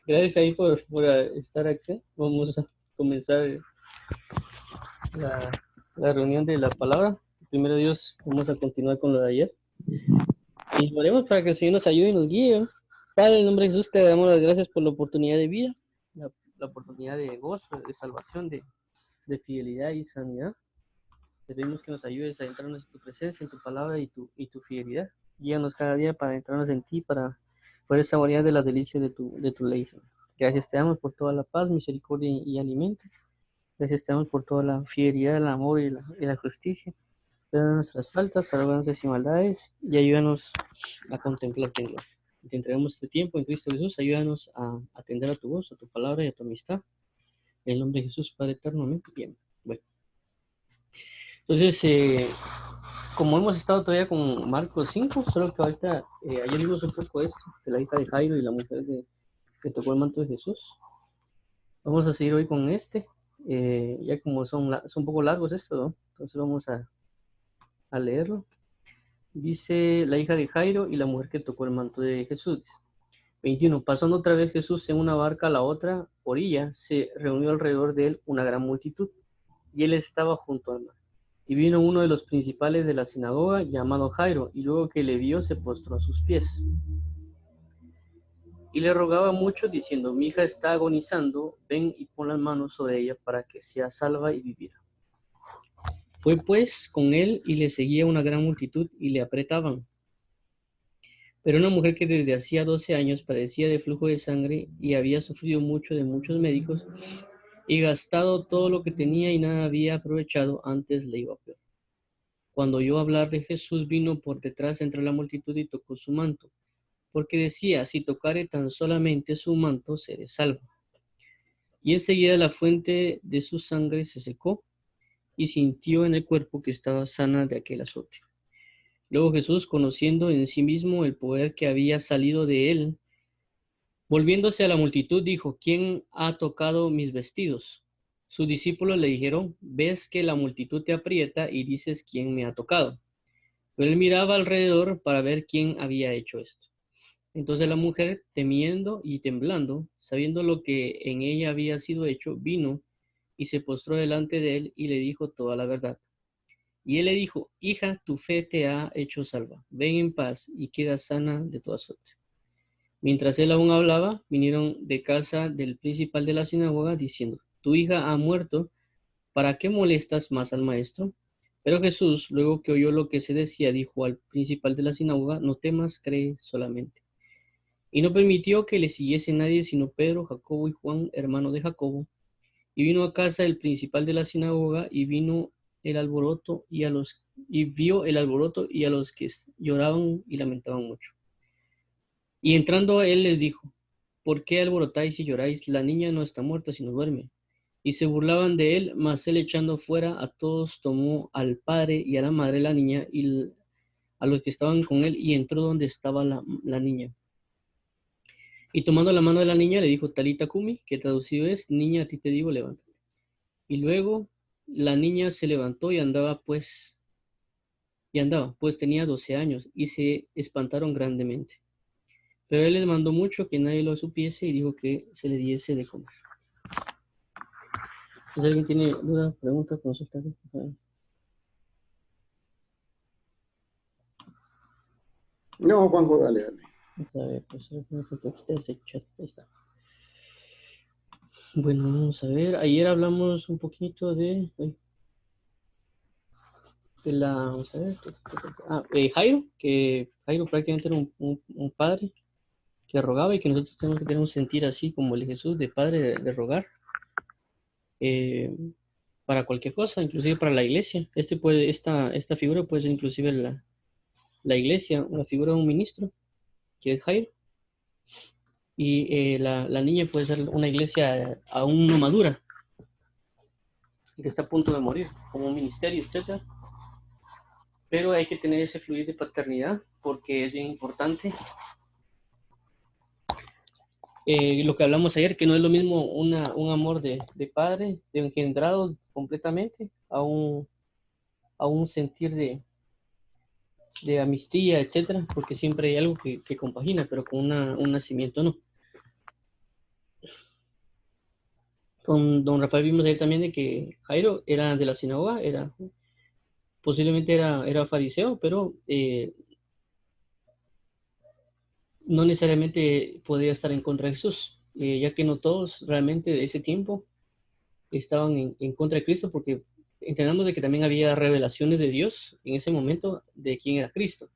Gracias ahí por estar acá. Vamos a comenzar la, la reunión de la palabra. Primero Dios, vamos a continuar con lo de ayer. Y lo haremos para que el Señor nos ayude y nos guíe. Padre, en nombre de Jesús, te damos las gracias por la oportunidad de vida, la oportunidad de gozo, de salvación, de fidelidad y sanidad. Te pedimos que nos ayudes a entrarnos en tu presencia, en tu palabra y tu fidelidad. Guíanos cada día para entrarnos en ti, para poder saborear de las delicias de tu ley, Señor. Gracias te damos por toda la paz, misericordia y alimento. Gracias te damos por toda la fidelidad, el amor y la justicia. Perdona nuestras faltas, arrogancias y maldades y ayúdanos a contemplarte en gloria. Te entregamos este tiempo en Cristo Jesús. Ayúdanos a atender a tu voz, a tu palabra y a tu amistad. En el nombre de Jesús, Padre eterno. Amén. Bien. Bueno, entonces, como hemos estado todavía con Marcos 5, solo que ahorita, ayer vimos un poco esto, de la hija de Jairo y la mujer que tocó el manto de Jesús. Vamos a seguir hoy con este, ya como son un poco largos estos, ¿no? Entonces vamos a leerlo. Dice la hija de Jairo y la mujer que tocó el manto de Jesús. 21. Pasando otra vez Jesús en una barca a la otra orilla, se reunió alrededor de él una gran multitud, y él estaba junto al mar. Y vino uno de los principales de la sinagoga, llamado Jairo, y luego que le vio, se postró a sus pies. Y le rogaba mucho, diciendo, mi hija está agonizando, ven y pon las manos sobre ella para que sea salva y vivirá. Fue pues con él y le seguía una gran multitud y le apretaban. Pero una mujer que desde hacía 12 años padecía de flujo de sangre y había sufrido mucho de muchos médicos y gastado todo lo que tenía y nada había aprovechado, antes le iba peor. Cuando oyó hablar de Jesús, vino por detrás entre la multitud y tocó su manto, porque decía, si tocare tan solamente su manto, seré salvo. Y enseguida la fuente de su sangre se secó y sintió en el cuerpo que estaba sana de aquel azote. Luego Jesús, conociendo en sí mismo el poder que había salido de él, volviéndose a la multitud, dijo, ¿quién ha tocado mis vestidos? Sus discípulos le dijeron, ves que la multitud te aprieta y dices, ¿quién me ha tocado? Pero él miraba alrededor para ver quién había hecho esto. Entonces la mujer, temiendo y temblando, sabiendo lo que en ella había sido hecho, vino y se postró delante de él y le dijo toda la verdad. Y él le dijo, hija, tu fe te ha hecho salva. Ven en paz y queda sana de tu azote. Mientras él aún hablaba, vinieron de casa del principal de la sinagoga diciendo, tu hija ha muerto, ¿para qué molestas más al maestro? Pero Jesús, luego que oyó lo que se decía, dijo al principal de la sinagoga, no temas, cree solamente. Y no permitió que le siguiese nadie sino Pedro, Jacobo y Juan, hermano de Jacobo. Y vino a casa el principal de la sinagoga y vino el alboroto y vio el alboroto y a los que lloraban y lamentaban mucho. Y entrando él les dijo, ¿por qué alborotáis y lloráis? La niña no está muerta, sino duerme. Y se burlaban de él, mas él echando fuera a todos tomó al padre y a la madre de la niña y a los que estaban con él y entró donde estaba la niña. Y tomando la mano de la niña le dijo, Talita Kumi, que traducido es, niña, a ti te digo, levántate. Y luego la niña se levantó y andaba, pues tenía 12 años, y se espantaron grandemente. Pero él les mandó mucho que nadie lo supiese y dijo que se le diese de comer. Si alguien tiene dudas, preguntas, consultas, No, Juanjo, dale, dale. a ver, pues ese chat, ahí está. Bueno, vamos a ver, ayer hablamos un poquito de la, vamos a ver, Jairo, que Jairo prácticamente era un padre que rogaba y que nosotros tenemos que tener un sentir así como el Jesús de padre de rogar eh, para cualquier cosa, inclusive para la iglesia. Esta figura puede ser inclusive la iglesia, una figura de un ministro, que es Jairo, y la niña puede ser una iglesia aún no madura, que está a punto de morir, como un ministerio, etcétera. Pero hay que tener ese fluir de paternidad porque es bien importante. Lo que hablamos ayer, que no es lo mismo un amor de padre, de engendrado completamente, a un sentir de amistía, etcétera, porque siempre hay algo que compagina, pero con un nacimiento no. Con don Rafael vimos ayer también de que Jairo era de la sinagoga, posiblemente era fariseo, pero no necesariamente podía estar en contra de Jesús, ya que no todos realmente de ese tiempo estaban en contra de Cristo, porque entendamos de que también había revelaciones de Dios en ese momento de quién era Cristo.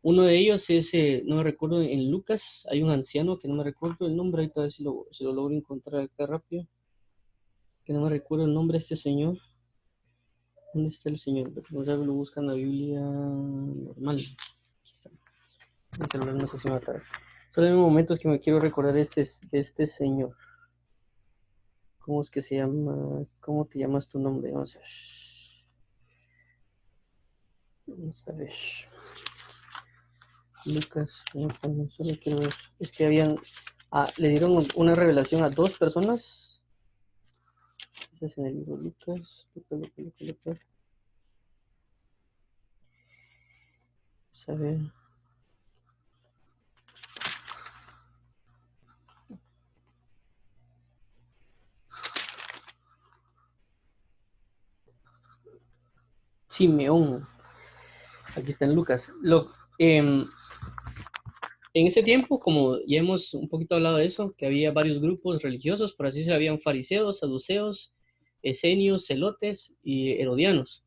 Uno de ellos es, no me recuerdo, en Lucas hay un anciano que no me recuerdo el nombre, ahorita a ver si lo logro encontrar acá rápido, que no me recuerdo el nombre de este señor. ¿Dónde está el señor? O sea, lo buscan en la Biblia normal. El celular no sé si me va a traer. Solo en momentos que me quiero recordar de este señor. ¿Cómo es que se llama? ¿Cómo te llamas tu nombre? Vamos a ver. Vamos a ver. Lucas, no, solo quiero ver. Es que le dieron una revelación a dos personas. Es en el libro Lucas. Lucas. Vamos a ver. Simeón. Aquí está en Lucas. En ese tiempo, como ya hemos un poquito hablado de eso, que había varios grupos religiosos, por así se habían fariseos, saduceos, esenios, celotes y herodianos.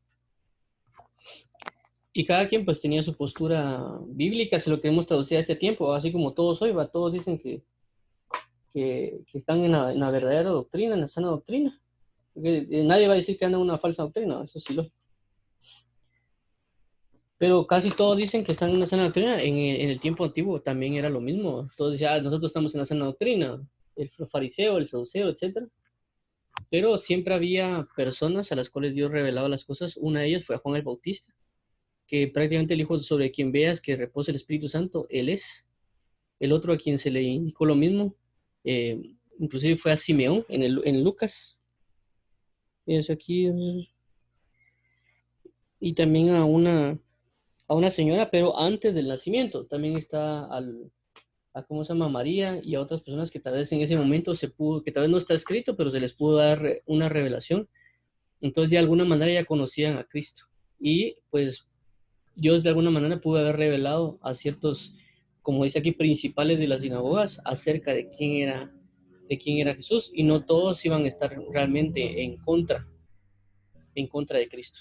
Y cada quien pues tenía su postura bíblica, si lo queremos traducir a este tiempo, así como todos hoy, todos dicen que están en la verdadera doctrina, en la sana doctrina. Porque nadie va a decir que anda en una falsa doctrina, eso sí lo. Pero casi todos dicen que están en una sana doctrina. En el tiempo antiguo también era lo mismo. Todos decían, nosotros estamos en la sana doctrina. El fariseo, el saduceo, etcétera. Pero siempre había personas a las cuales Dios revelaba las cosas. Una de ellas fue a Juan el Bautista, que prácticamente el hijo sobre quien veas que reposa el Espíritu Santo, él es. El otro a quien se le indicó lo mismo, eh, inclusive fue a Simeón en Lucas. Es aquí. Y también a una señora, pero antes del nacimiento. También está a cómo se llama María y a otras personas que tal vez en ese momento que tal vez no está escrito, pero se les pudo dar una revelación. Entonces de alguna manera ya conocían a Cristo. Y pues Dios de alguna manera pudo haber revelado a ciertos, como dice aquí, principales de las sinagogas acerca de quién era Jesús, y no todos iban a estar realmente en contra de Cristo.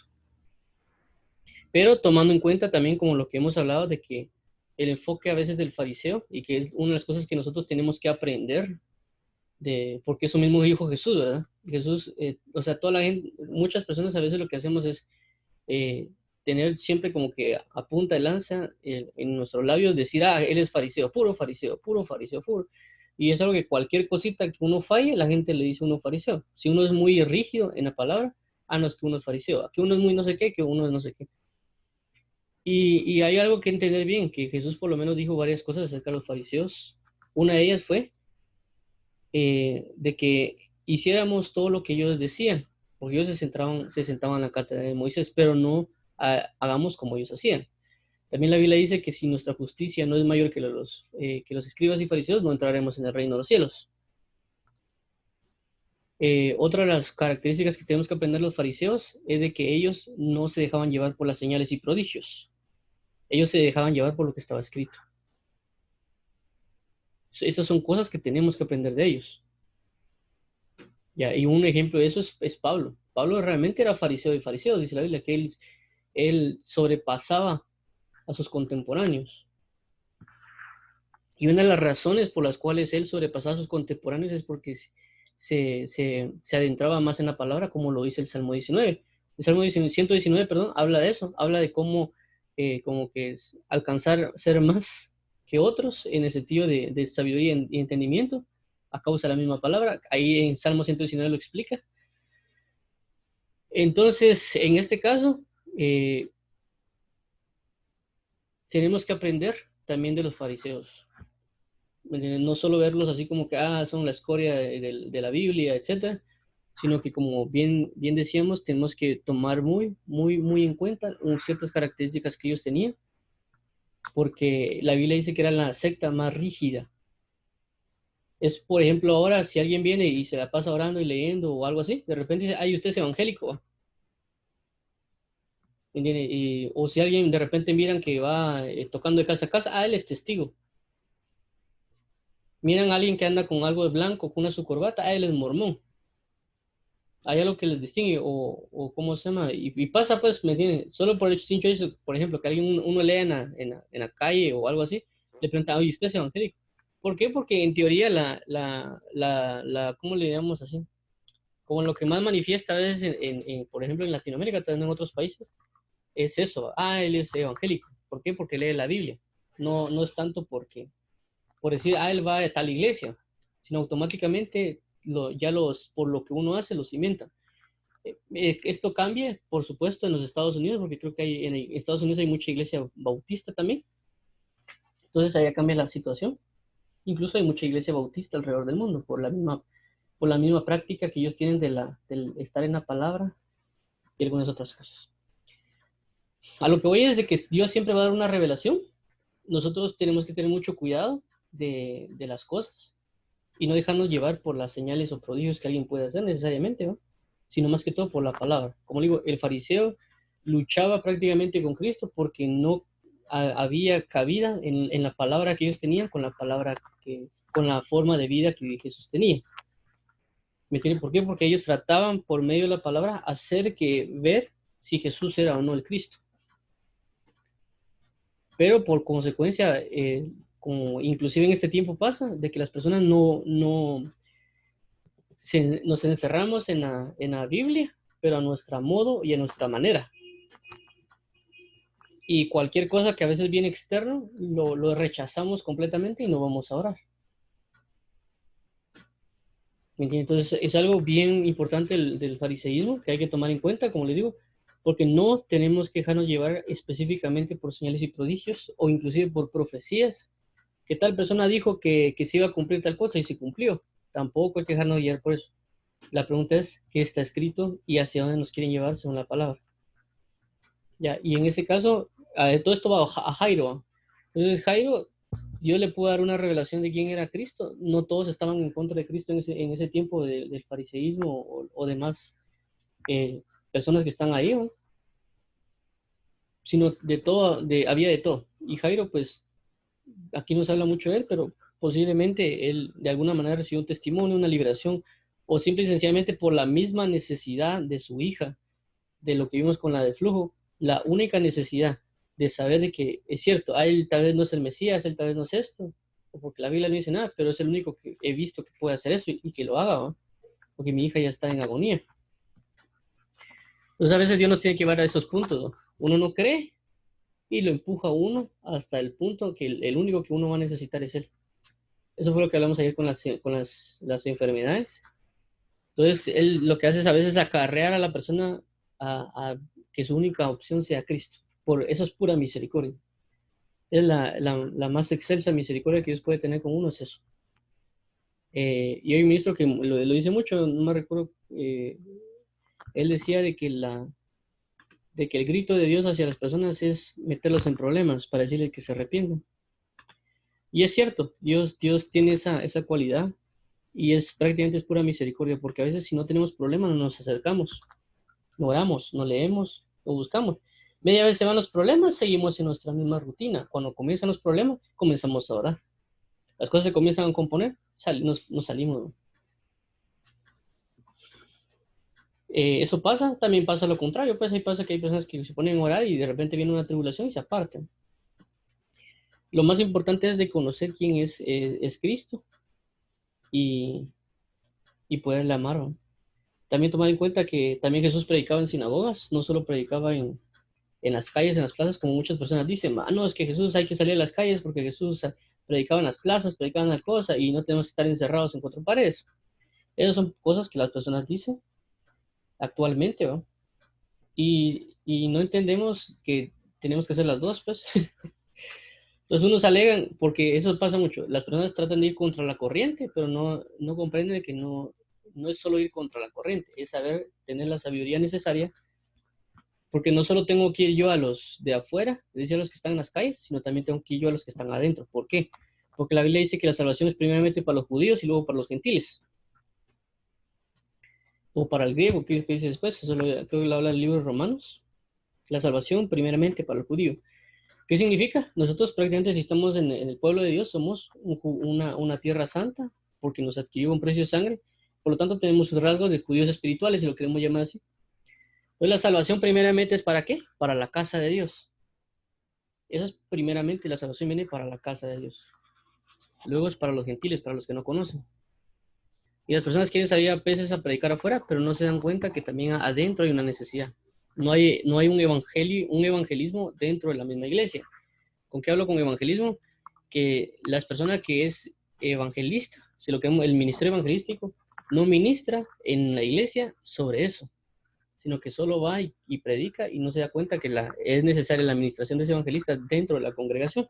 Pero tomando en cuenta también como lo que hemos hablado de que el enfoque a veces del fariseo, y que es una de las cosas que nosotros tenemos que aprender porque eso mismo dijo Jesús, ¿verdad? Jesús, o sea, toda la gente, muchas personas a veces lo que hacemos es eh, tener siempre como que a punta de lanza en nuestros labios decir, él es fariseo, puro fariseo, puro fariseo, puro. Y es algo que cualquier cosita que uno falle, la gente le dice a uno fariseo. Si uno es muy rígido en la palabra, no es que uno es fariseo, que uno es muy no sé qué, que uno es no sé qué. Y hay algo que entender bien, que Jesús por lo menos dijo varias cosas acerca de los fariseos. Una de ellas fue de que hiciéramos todo lo que ellos decían, porque ellos se sentaban en la cátedra de Moisés, pero no hagamos como ellos hacían. También la Biblia dice que si nuestra justicia no es mayor que los escribas y fariseos, no entraremos en el reino de los cielos. Otra de las características que tenemos que aprender los fariseos es de que ellos no se dejaban llevar por las señales y prodigios. Ellos se dejaban llevar por lo que estaba escrito. Esas son cosas que tenemos que aprender de ellos. Ya, y un ejemplo de eso es Pablo. Pablo realmente era fariseo de fariseos, dice la Biblia, que él sobrepasaba a sus contemporáneos. Y una de las razones por las cuales él sobrepasaba a sus contemporáneos es porque se adentraba más en la palabra, como lo dice el Salmo 19. El Salmo 119, perdón, habla de eso, habla de cómo como que es alcanzar ser más que otros en el sentido de sabiduría y entendimiento a causa de la misma palabra. Ahí en Salmo 119 lo explica. Entonces, en este caso, tenemos que aprender también de los fariseos. No solo verlos así como que son la escoria de la Biblia, etcétera, sino que como bien, bien decíamos, tenemos que tomar muy, muy, muy en cuenta ciertas características que ellos tenían, porque la Biblia dice que era la secta más rígida Es, por ejemplo, ahora si alguien viene y se la pasa orando y leyendo o algo así, de repente dice, ay, usted es evangélico, ¿entiende? O si alguien de repente miran que va tocando de casa a casa, ah, él es testigo. Miran a alguien que anda con algo de blanco, con una su corbata, ah, él es mormón. Hay algo que les distingue, o ¿cómo se llama? Y pasa, pues, ¿me entiendes? Solo por el simple hecho, por ejemplo, que alguien uno lea en la calle o algo así, le pregunta, oye, ¿usted es evangélico? ¿Por qué? Porque en teoría ¿cómo le llamamos así? Como lo que más manifiesta a veces, por ejemplo, en Latinoamérica, también en otros países, es eso, ah, él es evangélico. ¿Por qué? Porque lee la Biblia. No, no es tanto por decir, ah, él va a tal iglesia, sino automáticamente por lo que uno hace, lo cimienta. Esto cambia, por supuesto, en los Estados Unidos, porque creo que en Estados Unidos hay mucha iglesia bautista también. Entonces allá cambia la situación. Incluso hay mucha iglesia bautista alrededor del mundo por la misma práctica que ellos tienen del estar en la palabra y algunas otras cosas. A lo que voy es de que Dios siempre va a dar una revelación. Nosotros tenemos que tener mucho cuidado de las cosas y no dejarnos llevar por las señales o prodigios que alguien puede hacer necesariamente, ¿no? Sino más que todo por la palabra. Como digo, el fariseo luchaba prácticamente con Cristo porque no había cabida en la palabra que ellos tenían con la palabra con la forma de vida que Jesús tenía. ¿Me entienden por qué? Porque ellos trataban por medio de la palabra hacer que ver si Jesús era o no el Cristo. Pero por consecuencia, como inclusive en este tiempo pasa, de que las personas nos encerramos en la Biblia, pero a nuestro modo y a nuestra manera. Y cualquier cosa que a veces viene externo, lo rechazamos completamente y no vamos a orar. Entonces es algo bien importante del fariseísmo que hay que tomar en cuenta, como les digo, porque no tenemos que dejarnos llevar específicamente por señales y prodigios o inclusive por profecías, que tal persona dijo que se iba a cumplir tal cosa y se cumplió. Tampoco hay que dejarnos llevar por eso. La pregunta es, ¿qué está escrito y hacia dónde nos quieren llevar según la palabra? Ya, y en ese caso, todo esto va a Jairo. Entonces, Jairo, Dios le pudo dar una revelación de quién era Cristo. No todos estaban en contra de Cristo en ese tiempo del fariseísmo o demás personas que están ahí, ¿no? Sino de todo, había de todo. Y Jairo, pues, aquí no se habla mucho de él, pero posiblemente él de alguna manera recibió un testimonio, una liberación, o simple y sencillamente por la misma necesidad de su hija, de lo que vimos con la de flujo, la única necesidad de saber de que es cierto, a él tal vez no es el Mesías, él tal vez no es esto, o porque la Biblia no dice nada, pero es el único que he visto que puede hacer eso y que lo haga, ¿no? Porque mi hija ya está en agonía. Entonces a veces Dios nos tiene que llevar a esos puntos, ¿no? Uno no cree y lo empuja a uno hasta el punto que el único que uno va a necesitar es él. Eso fue lo que hablamos ayer con las enfermedades. Entonces, él lo que hace es a veces acarrear a la persona a que su única opción sea Cristo. Eso es pura misericordia. Es la más excelsa misericordia que Dios puede tener con uno, es eso. Y hay un ministro que lo dice mucho, no me recuerdo, él decía de que el grito de Dios hacia las personas es meterlos en problemas para decirles que se arrepientan. Y es cierto, Dios tiene esa cualidad y prácticamente es pura misericordia, porque a veces si no tenemos problemas no nos acercamos, no oramos, no leemos, no buscamos. Media vez se van los problemas, seguimos en nuestra misma rutina. Cuando comienzan los problemas, comenzamos a orar. Las cosas se comienzan a componer, nos salimos, ¿no? Eso pasa, también pasa lo contrario, pues ahí pasa que hay personas que se ponen a orar y de repente viene una tribulación y se apartan. Lo más importante es de conocer quién es Cristo y, y poderle amar, ¿no? También tomar en cuenta que también Jesús predicaba en sinagogas, no solo predicaba en las calles, en las plazas, como muchas personas dicen, no, es que Jesús hay que salir a las calles porque Jesús predicaba en las plazas, predicaba en la cosa y no tenemos que estar encerrados en cuatro paredes. Esas son cosas que las personas dicen actualmente, ¿no? Y no entendemos que tenemos que hacer las dos, pues. Entonces unos alegan, porque eso pasa mucho, las personas tratan de ir contra la corriente, pero no comprenden que no es solo ir contra la corriente, es saber tener la sabiduría necesaria, porque no solo tengo que ir yo a los de afuera, es decir, a los que están en las calles, sino también tengo que ir yo a los que están adentro. ¿Por qué? Porque la Biblia dice que la salvación es primeramente para los judíos y luego para los gentiles. O para el griego, que dice después, creo que lo habla el libro de Romanos. La salvación primeramente para el judío. ¿Qué significa? Nosotros prácticamente si estamos en el pueblo de Dios, somos una tierra santa, porque nos adquirió un precio de sangre. Por lo tanto, tenemos rasgos de judíos espirituales, si lo queremos llamar así. Entonces, la salvación primeramente es ¿para qué? Para la casa de Dios. Eso es primeramente, la salvación viene para la casa de Dios. Luego es para los gentiles, para los que no conocen. Y las personas quieren salir a veces a predicar afuera, pero no se dan cuenta que también adentro hay una necesidad. No hay un evangelismo dentro de la misma iglesia. ¿Con qué hablo con evangelismo? Que las personas que es evangelista, si lo que el ministerio evangelístico, no ministra en la iglesia sobre eso, sino que solo va y predica y no se da cuenta que es necesaria la administración de ese evangelista dentro de la congregación.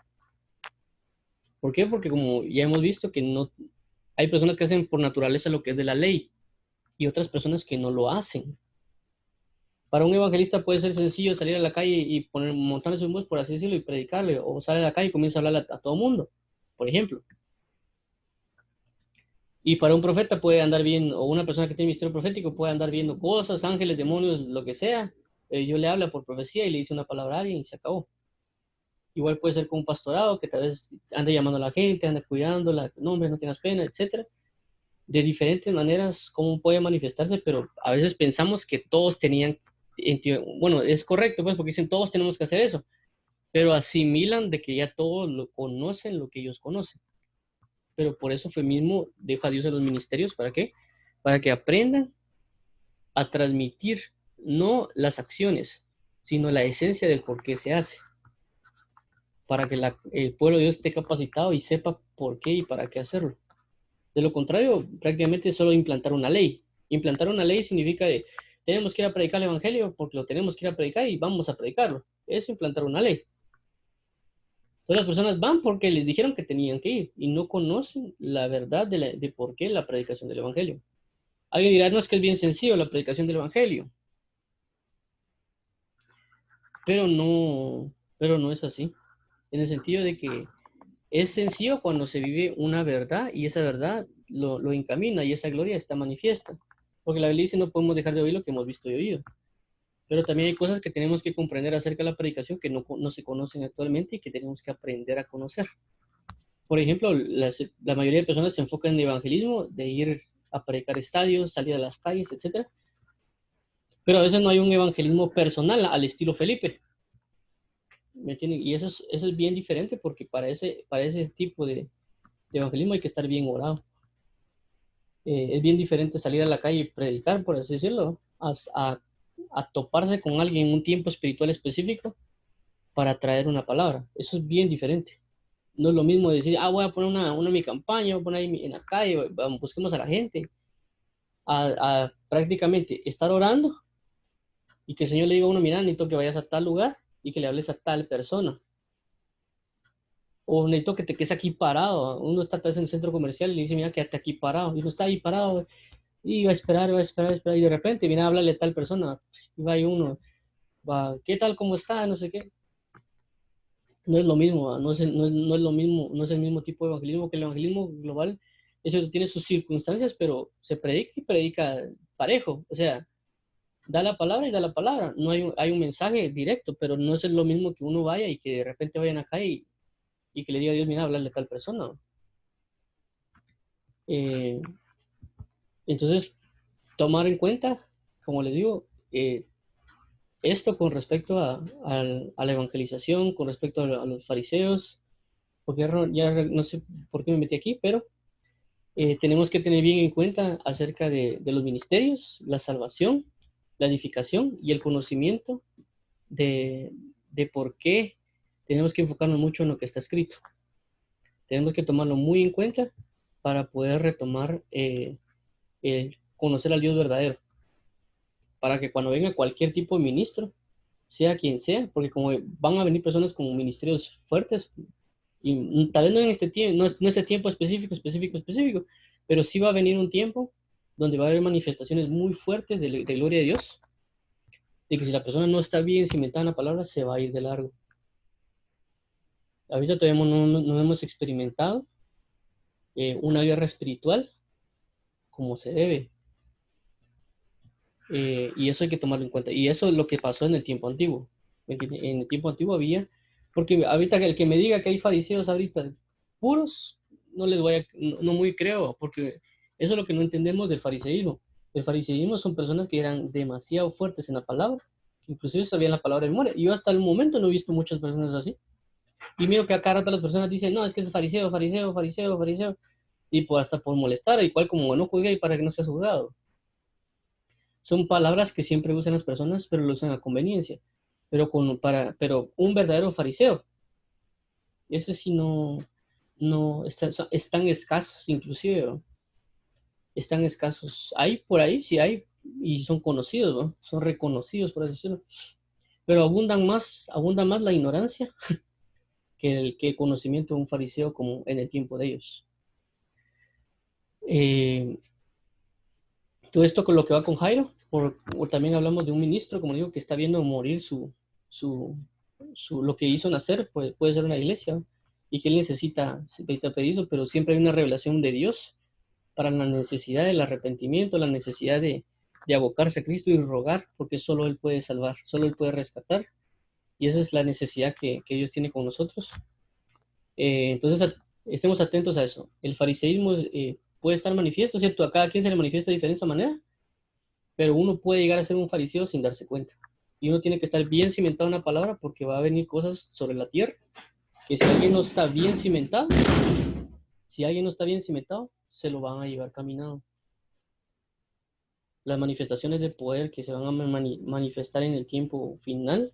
¿Por qué? Porque como ya hemos visto que no hay personas que hacen por naturaleza lo que es de la ley y otras personas que no lo hacen. Para un evangelista puede ser sencillo salir a la calle y montarse un bus, por así decirlo, y predicarle, o sale a la calle y comienza a hablar a todo mundo, por ejemplo. Y para un profeta puede andar bien, o una persona que tiene ministerio profético puede andar viendo cosas, ángeles, demonios, lo que sea. Yo le hablo por profecía y le dice una palabra a alguien y se acabó. Igual puede ser con un pastorado que tal vez ande llamando a la gente, ande cuidándola, no hombre, no tengas pena, etcétera. De diferentes maneras, cómo puede manifestarse, pero a veces pensamos que todos tenían, bueno, es correcto, pues, porque dicen todos tenemos que hacer eso, pero asimilan de que ya todos lo conocen lo que ellos conocen. Pero por eso fue mismo, deja a Dios en los ministerios, ¿para qué? Para que aprendan a transmitir no las acciones, sino la esencia del por qué se hace, para que el pueblo de Dios esté capacitado y sepa por qué y para qué hacerlo. De lo contrario, prácticamente es solo implantar una ley. Implantar una ley significa que tenemos que ir a predicar el evangelio porque lo tenemos que ir a predicar y vamos a predicarlo. Es implantar una ley. Entonces las personas van porque les dijeron que tenían que ir y no conocen la verdad de por qué la predicación del evangelio. Alguien dirá, no, es que es bien sencillo la predicación del evangelio, pero no es así. En el sentido de que es sencillo cuando se vive una verdad y esa verdad lo encamina y esa gloria está manifiesta. Porque la Biblia dice no podemos dejar de oír lo que hemos visto y oído. Pero también hay cosas que tenemos que comprender acerca de la predicación que no se conocen actualmente y que tenemos que aprender a conocer. Por ejemplo, la mayoría de personas se enfocan en el evangelismo, de ir a predicar estadios, salir a las calles, etcétera. Pero a veces no hay un evangelismo personal al estilo Felipe. ¿Me entienden? Y eso es bien diferente porque para ese tipo de evangelismo hay que estar bien orado. Es bien diferente salir a la calle y predicar, por así decirlo, a toparse con alguien en un tiempo espiritual específico para traer una palabra. Eso es bien diferente. No es lo mismo decir, voy a poner una mi campaña, voy a poner ahí en la calle, busquemos a la gente, a prácticamente estar orando y que el Señor le diga a uno, mira, necesito que vayas a tal lugar y que le hables a tal persona. O necesito que te quedes aquí parado. Uno está tal vez en el centro comercial y le dice, mira, quédate aquí parado. Y uno está ahí parado y va a esperar, va a esperar, va a esperar. Y de repente viene a hablarle a tal persona. Y va ahí uno, ¿qué tal, cómo está? No sé qué. No es lo mismo, no es lo mismo, no es el mismo tipo de evangelismo que el evangelismo global. Eso tiene sus circunstancias, pero se predica y predica parejo. O sea, da la palabra y da la palabra. No hay un mensaje directo, pero no es lo mismo que uno vaya y que de repente vayan acá y que le diga a Dios, mira, hablarle a tal persona. Eh, entonces, tomar en cuenta, como les digo, esto con respecto a la evangelización, con respecto a los fariseos, porque ya no sé por qué me metí aquí, pero tenemos que tener bien en cuenta acerca de los ministerios, la salvación, la edificación y el conocimiento de, de por qué tenemos que enfocarnos mucho en lo que está escrito. Tenemos que tomarlo muy en cuenta para poder retomar, conocer al Dios verdadero. Para que cuando venga cualquier tipo de ministro, sea quien sea, porque como van a venir personas con ministerios fuertes, y tal vez no en este tiempo, no este tiempo específico, pero sí va a venir un tiempo donde va a haber manifestaciones muy fuertes de gloria de Dios, de que si la persona no está bien cimentada en la palabra, se va a ir de largo. Ahorita todavía no hemos experimentado, una guerra espiritual como se debe. Y eso hay que tomarlo en cuenta. Y eso es lo que pasó en el tiempo antiguo. En el tiempo antiguo había, porque ahorita el que me diga que hay fariseos ahorita puros, no les voy a, no muy creo, porque eso es lo que no entendemos del fariseísmo. El fariseísmo son personas que eran demasiado fuertes en la palabra, que inclusive sabían la palabra de memoria. Y yo hasta el momento no he visto muchas personas así. Y miro que acá rato las personas dicen, no, es que es fariseo, fariseo, fariseo, fariseo. Y pues hasta por molestar, igual como no juzgue y para que no seas juzgado. Son palabras que siempre usan las personas, pero lo usan a conveniencia. Pero un verdadero fariseo, ese sí no, están escasos inclusive, ¿no? Están escasos. Hay por ahí, sí hay, y son conocidos, ¿no? Son reconocidos, por así decirlo. Pero abunda más la ignorancia que el conocimiento de un fariseo como en el tiempo de ellos. Eh, Todo esto con lo que va con Jairo, o también hablamos de un ministro, como digo, que está viendo morir su, lo que hizo nacer, pues puede ser una iglesia, ¿no? Y que él necesita permiso, pero siempre hay una revelación de Dios para la necesidad del arrepentimiento, la necesidad de abocarse a Cristo y rogar, porque solo Él puede salvar, solo Él puede rescatar, y esa es la necesidad que Dios tiene con nosotros. Entonces, estemos atentos a eso. El fariseísmo puede estar manifiesto, ¿cierto? A cada quien se le manifiesta de diferente manera, pero uno puede llegar a ser un fariseo sin darse cuenta. Y uno tiene que estar bien cimentado en la palabra porque va a venir cosas sobre la tierra que si alguien no está bien cimentado, si alguien no está bien cimentado, se lo van a llevar caminado. Las manifestaciones de poder que se van a manifestar en el tiempo final,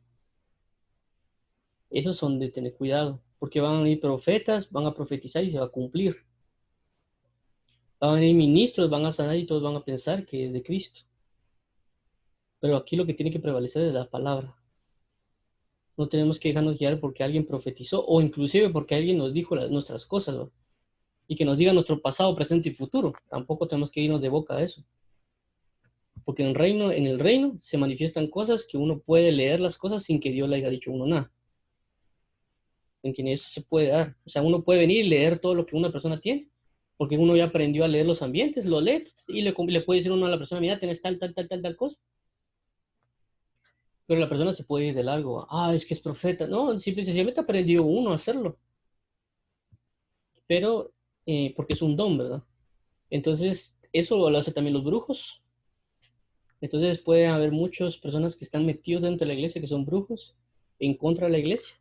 esos son de tener cuidado, porque van a venir profetas, van a profetizar y se va a cumplir. Van a venir ministros, van a sanar y todos van a pensar que es de Cristo. Pero aquí lo que tiene que prevalecer es la palabra. No tenemos que dejarnos guiar porque alguien profetizó o inclusive porque alguien nos dijo nuestras cosas, ¿no? Y que nos diga nuestro pasado, presente y futuro. Tampoco tenemos que irnos de boca a eso. Porque en el reino se manifiestan cosas que uno puede leer las cosas sin que Dios le haya dicho a uno nada. En que eso se puede dar. O sea, uno puede venir y leer todo lo que una persona tiene, porque uno ya aprendió a leer los ambientes, lo lee y le puede decir uno a la persona, mira, tenés tal cosa. Pero la persona se puede ir de largo. Ah, es que es profeta. No, simplemente aprendió uno a hacerlo. Pero, porque es un don, ¿verdad? Entonces, eso lo hacen también los brujos. Entonces, puede haber muchas personas que están metidos dentro de la iglesia que son brujos en contra de la iglesia.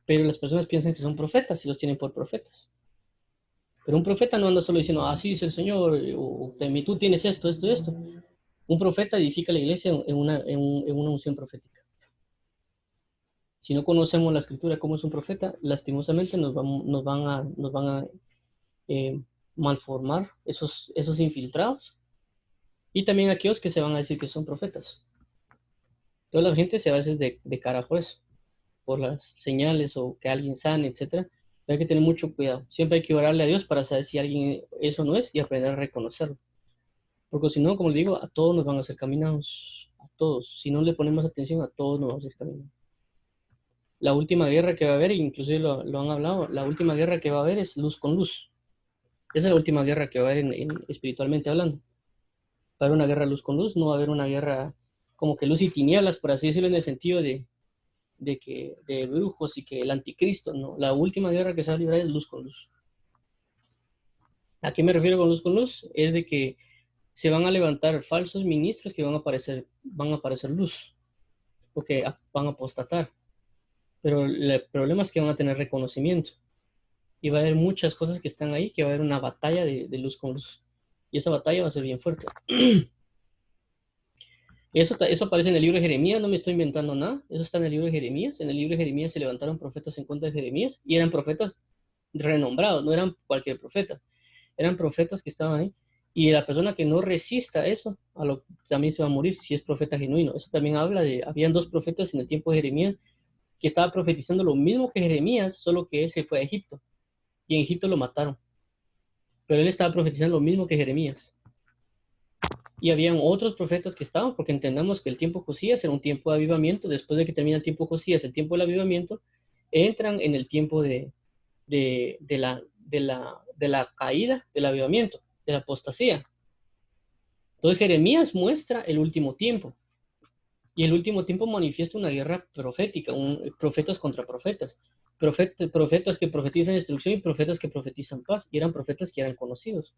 Pero las personas piensan que son profetas y los tienen por profetas. Pero un profeta no anda solo diciendo, así dice el Señor, o tú tienes esto, esto, esto. Un profeta edifica la iglesia en una unción profética. Si no conocemos la escritura como es un profeta, lastimosamente nos van a eh, malformar esos infiltrados y también aquellos que se van a decir que son profetas. Toda la gente se va a veces de cara por eso, por las señales o que alguien sane, etcétera. Pero hay que tener mucho cuidado. Siempre hay que orarle a Dios para saber si alguien eso no es y aprender a reconocerlo. Porque si no, como les digo, a todos nos van a hacer caminados. A todos. Si no le ponemos atención, a todos nos van a hacer caminados. La última guerra que va a haber, inclusive lo han hablado, la última guerra que va a haber es luz con luz. Esa es la última guerra que va a haber espiritualmente hablando. Va a haber una guerra luz con luz, no va a haber una guerra como que luz y tinieblas, por así decirlo, en el sentido de brujos y que el anticristo, no. La última guerra que se va a librar es luz con luz. ¿A qué me refiero con luz con luz? Es de que se van a levantar falsos ministros que van a aparecer luz, porque van a apostatar. Pero el problema es que van a tener reconocimiento. Y va a haber muchas cosas que están ahí, que va a haber una batalla de luz con luz. Y esa batalla va a ser bien fuerte. Eso aparece en el libro de Jeremías, no me estoy inventando nada. Eso está en el libro de Jeremías. En el libro de Jeremías se levantaron profetas en contra de Jeremías y eran profetas renombrados, no eran cualquier profeta. Eran profetas que estaban ahí. Y la persona que no resista eso, también se va a morir si es profeta genuino. Eso también habla habían dos profetas en el tiempo de Jeremías que estaban profetizando lo mismo que Jeremías, solo que ese fue a Egipto. Y en Egipto lo mataron. Pero él estaba profetizando lo mismo que Jeremías. Y habían otros profetas que estaban, porque entendamos que el tiempo Josías era un tiempo de avivamiento. Después de que termina el tiempo Josías, el tiempo del avivamiento, entran en el tiempo la caída, del avivamiento, de la apostasía. Entonces Jeremías muestra el último tiempo. Y el último tiempo manifiesta una guerra profética, profetas contra profetas. Profetas que profetizan destrucción y profetas que profetizan paz. Y eran profetas que eran conocidos,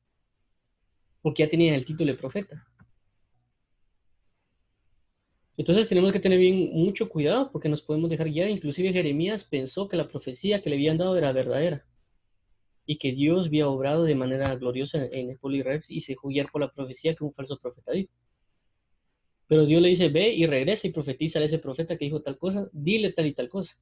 porque ya tenían el título de profeta. Entonces tenemos que tener mucho cuidado porque nos podemos dejar guiar. Inclusive Jeremías pensó que la profecía que le habían dado era verdadera y que Dios había obrado de manera gloriosa en el pueblo de Israel y se dejó guiar por la profecía que un falso profeta dijo. Pero Dios le dice, ve y regresa y profetiza a ese profeta que dijo tal cosa, dile tal y tal cosa.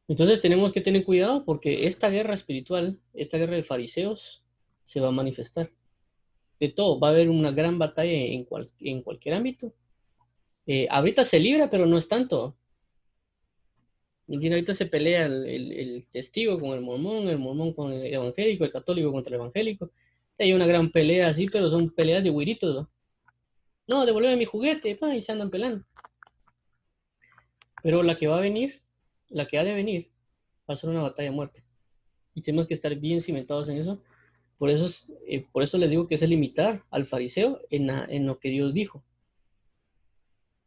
Entonces tenemos que tener cuidado porque esta guerra espiritual, esta guerra de fariseos, se va a manifestar. De todo, va a haber una gran batalla en cualquier ámbito. Ahorita se libra, pero no es tanto. Ahorita se pelea el testigo con el mormón con el evangélico, el católico contra el evangélico. Hay una gran pelea así, pero son peleas de güiritos, ¿no? No, devuélveme mi juguete, pa, y se andan peleando. Pero la que va a venir, la que ha de venir, va a ser una batalla a muerte. Y tenemos que estar bien cimentados en eso. Por eso les digo que es el imitar al fariseo en lo que Dios dijo.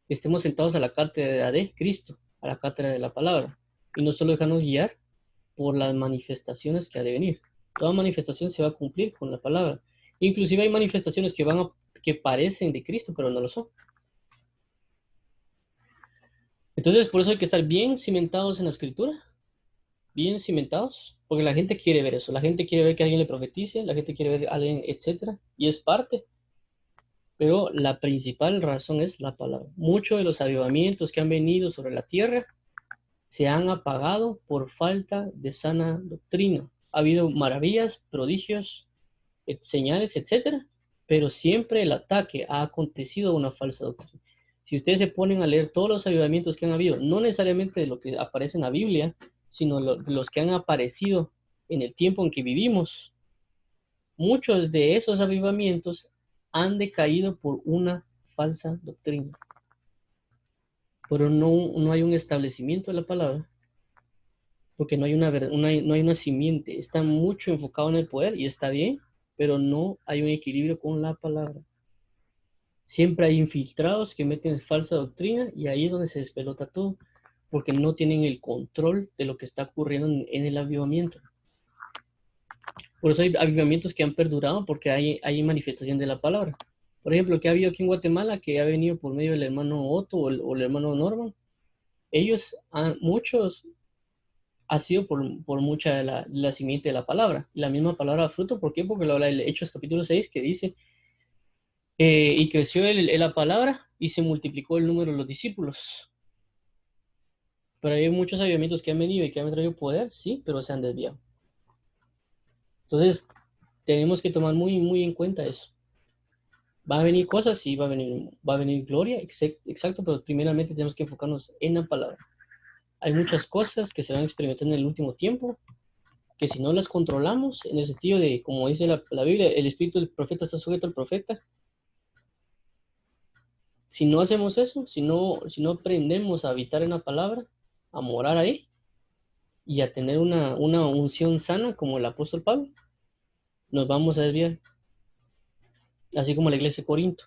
Que estemos sentados a la cátedra de Cristo, a la cátedra de la palabra. Y no solo dejarnos guiar por las manifestaciones que ha de venir. Toda manifestación se va a cumplir con la palabra. Inclusive hay manifestaciones que parecen de Cristo, pero no lo son. Entonces, por eso hay que estar bien cimentados en la escritura, bien cimentados, porque la gente quiere ver eso, la gente quiere ver que alguien le profetice, la gente quiere ver a alguien, etcétera, y es parte, pero la principal razón es la palabra. Muchos de los avivamientos que han venido sobre la tierra se han apagado por falta de sana doctrina. Ha habido maravillas, prodigios, señales, etcétera, pero siempre el ataque ha acontecido a una falsa doctrina. Si ustedes se ponen a leer todos los avivamientos que han habido, no necesariamente de lo que aparece en la Biblia, sino los que han aparecido en el tiempo en que vivimos, muchos de esos avivamientos han decaído por una falsa doctrina. Pero no hay un establecimiento de la palabra, porque no hay no hay una simiente. Está mucho enfocado en el poder y está bien, pero no hay un equilibrio con la palabra. Siempre hay infiltrados que meten falsa doctrina y ahí es donde se despelota todo, porque no tienen el control de lo que está ocurriendo en el avivamiento. Por eso hay avivamientos que han perdurado porque hay manifestación de la palabra. Por ejemplo, que ha habido aquí en Guatemala, que ha venido por medio del hermano Otto o el hermano Norman, muchos ha sido por mucha de la simiente de la palabra. Y la misma palabra fruto, ¿por qué? Porque lo habla el Hechos capítulo 6 que dice, y creció la palabra y se multiplicó el número de los discípulos. Pero hay muchos avivamientos que han venido y que han traído poder, sí, pero se han desviado. Entonces, tenemos que tomar muy, muy en cuenta eso. Va a venir cosas, sí, va a venir gloria, exacto, pero primeramente tenemos que enfocarnos en la palabra. Hay muchas cosas que se van a experimentar en el último tiempo, que si no las controlamos, en el sentido de, como dice la Biblia, el espíritu del profeta está sujeto al profeta. Si no hacemos eso, si no aprendemos a habitar en la palabra, a morar ahí, y a tener una unción sana como el apóstol Pablo, nos vamos a desviar. Así como la iglesia de Corinto.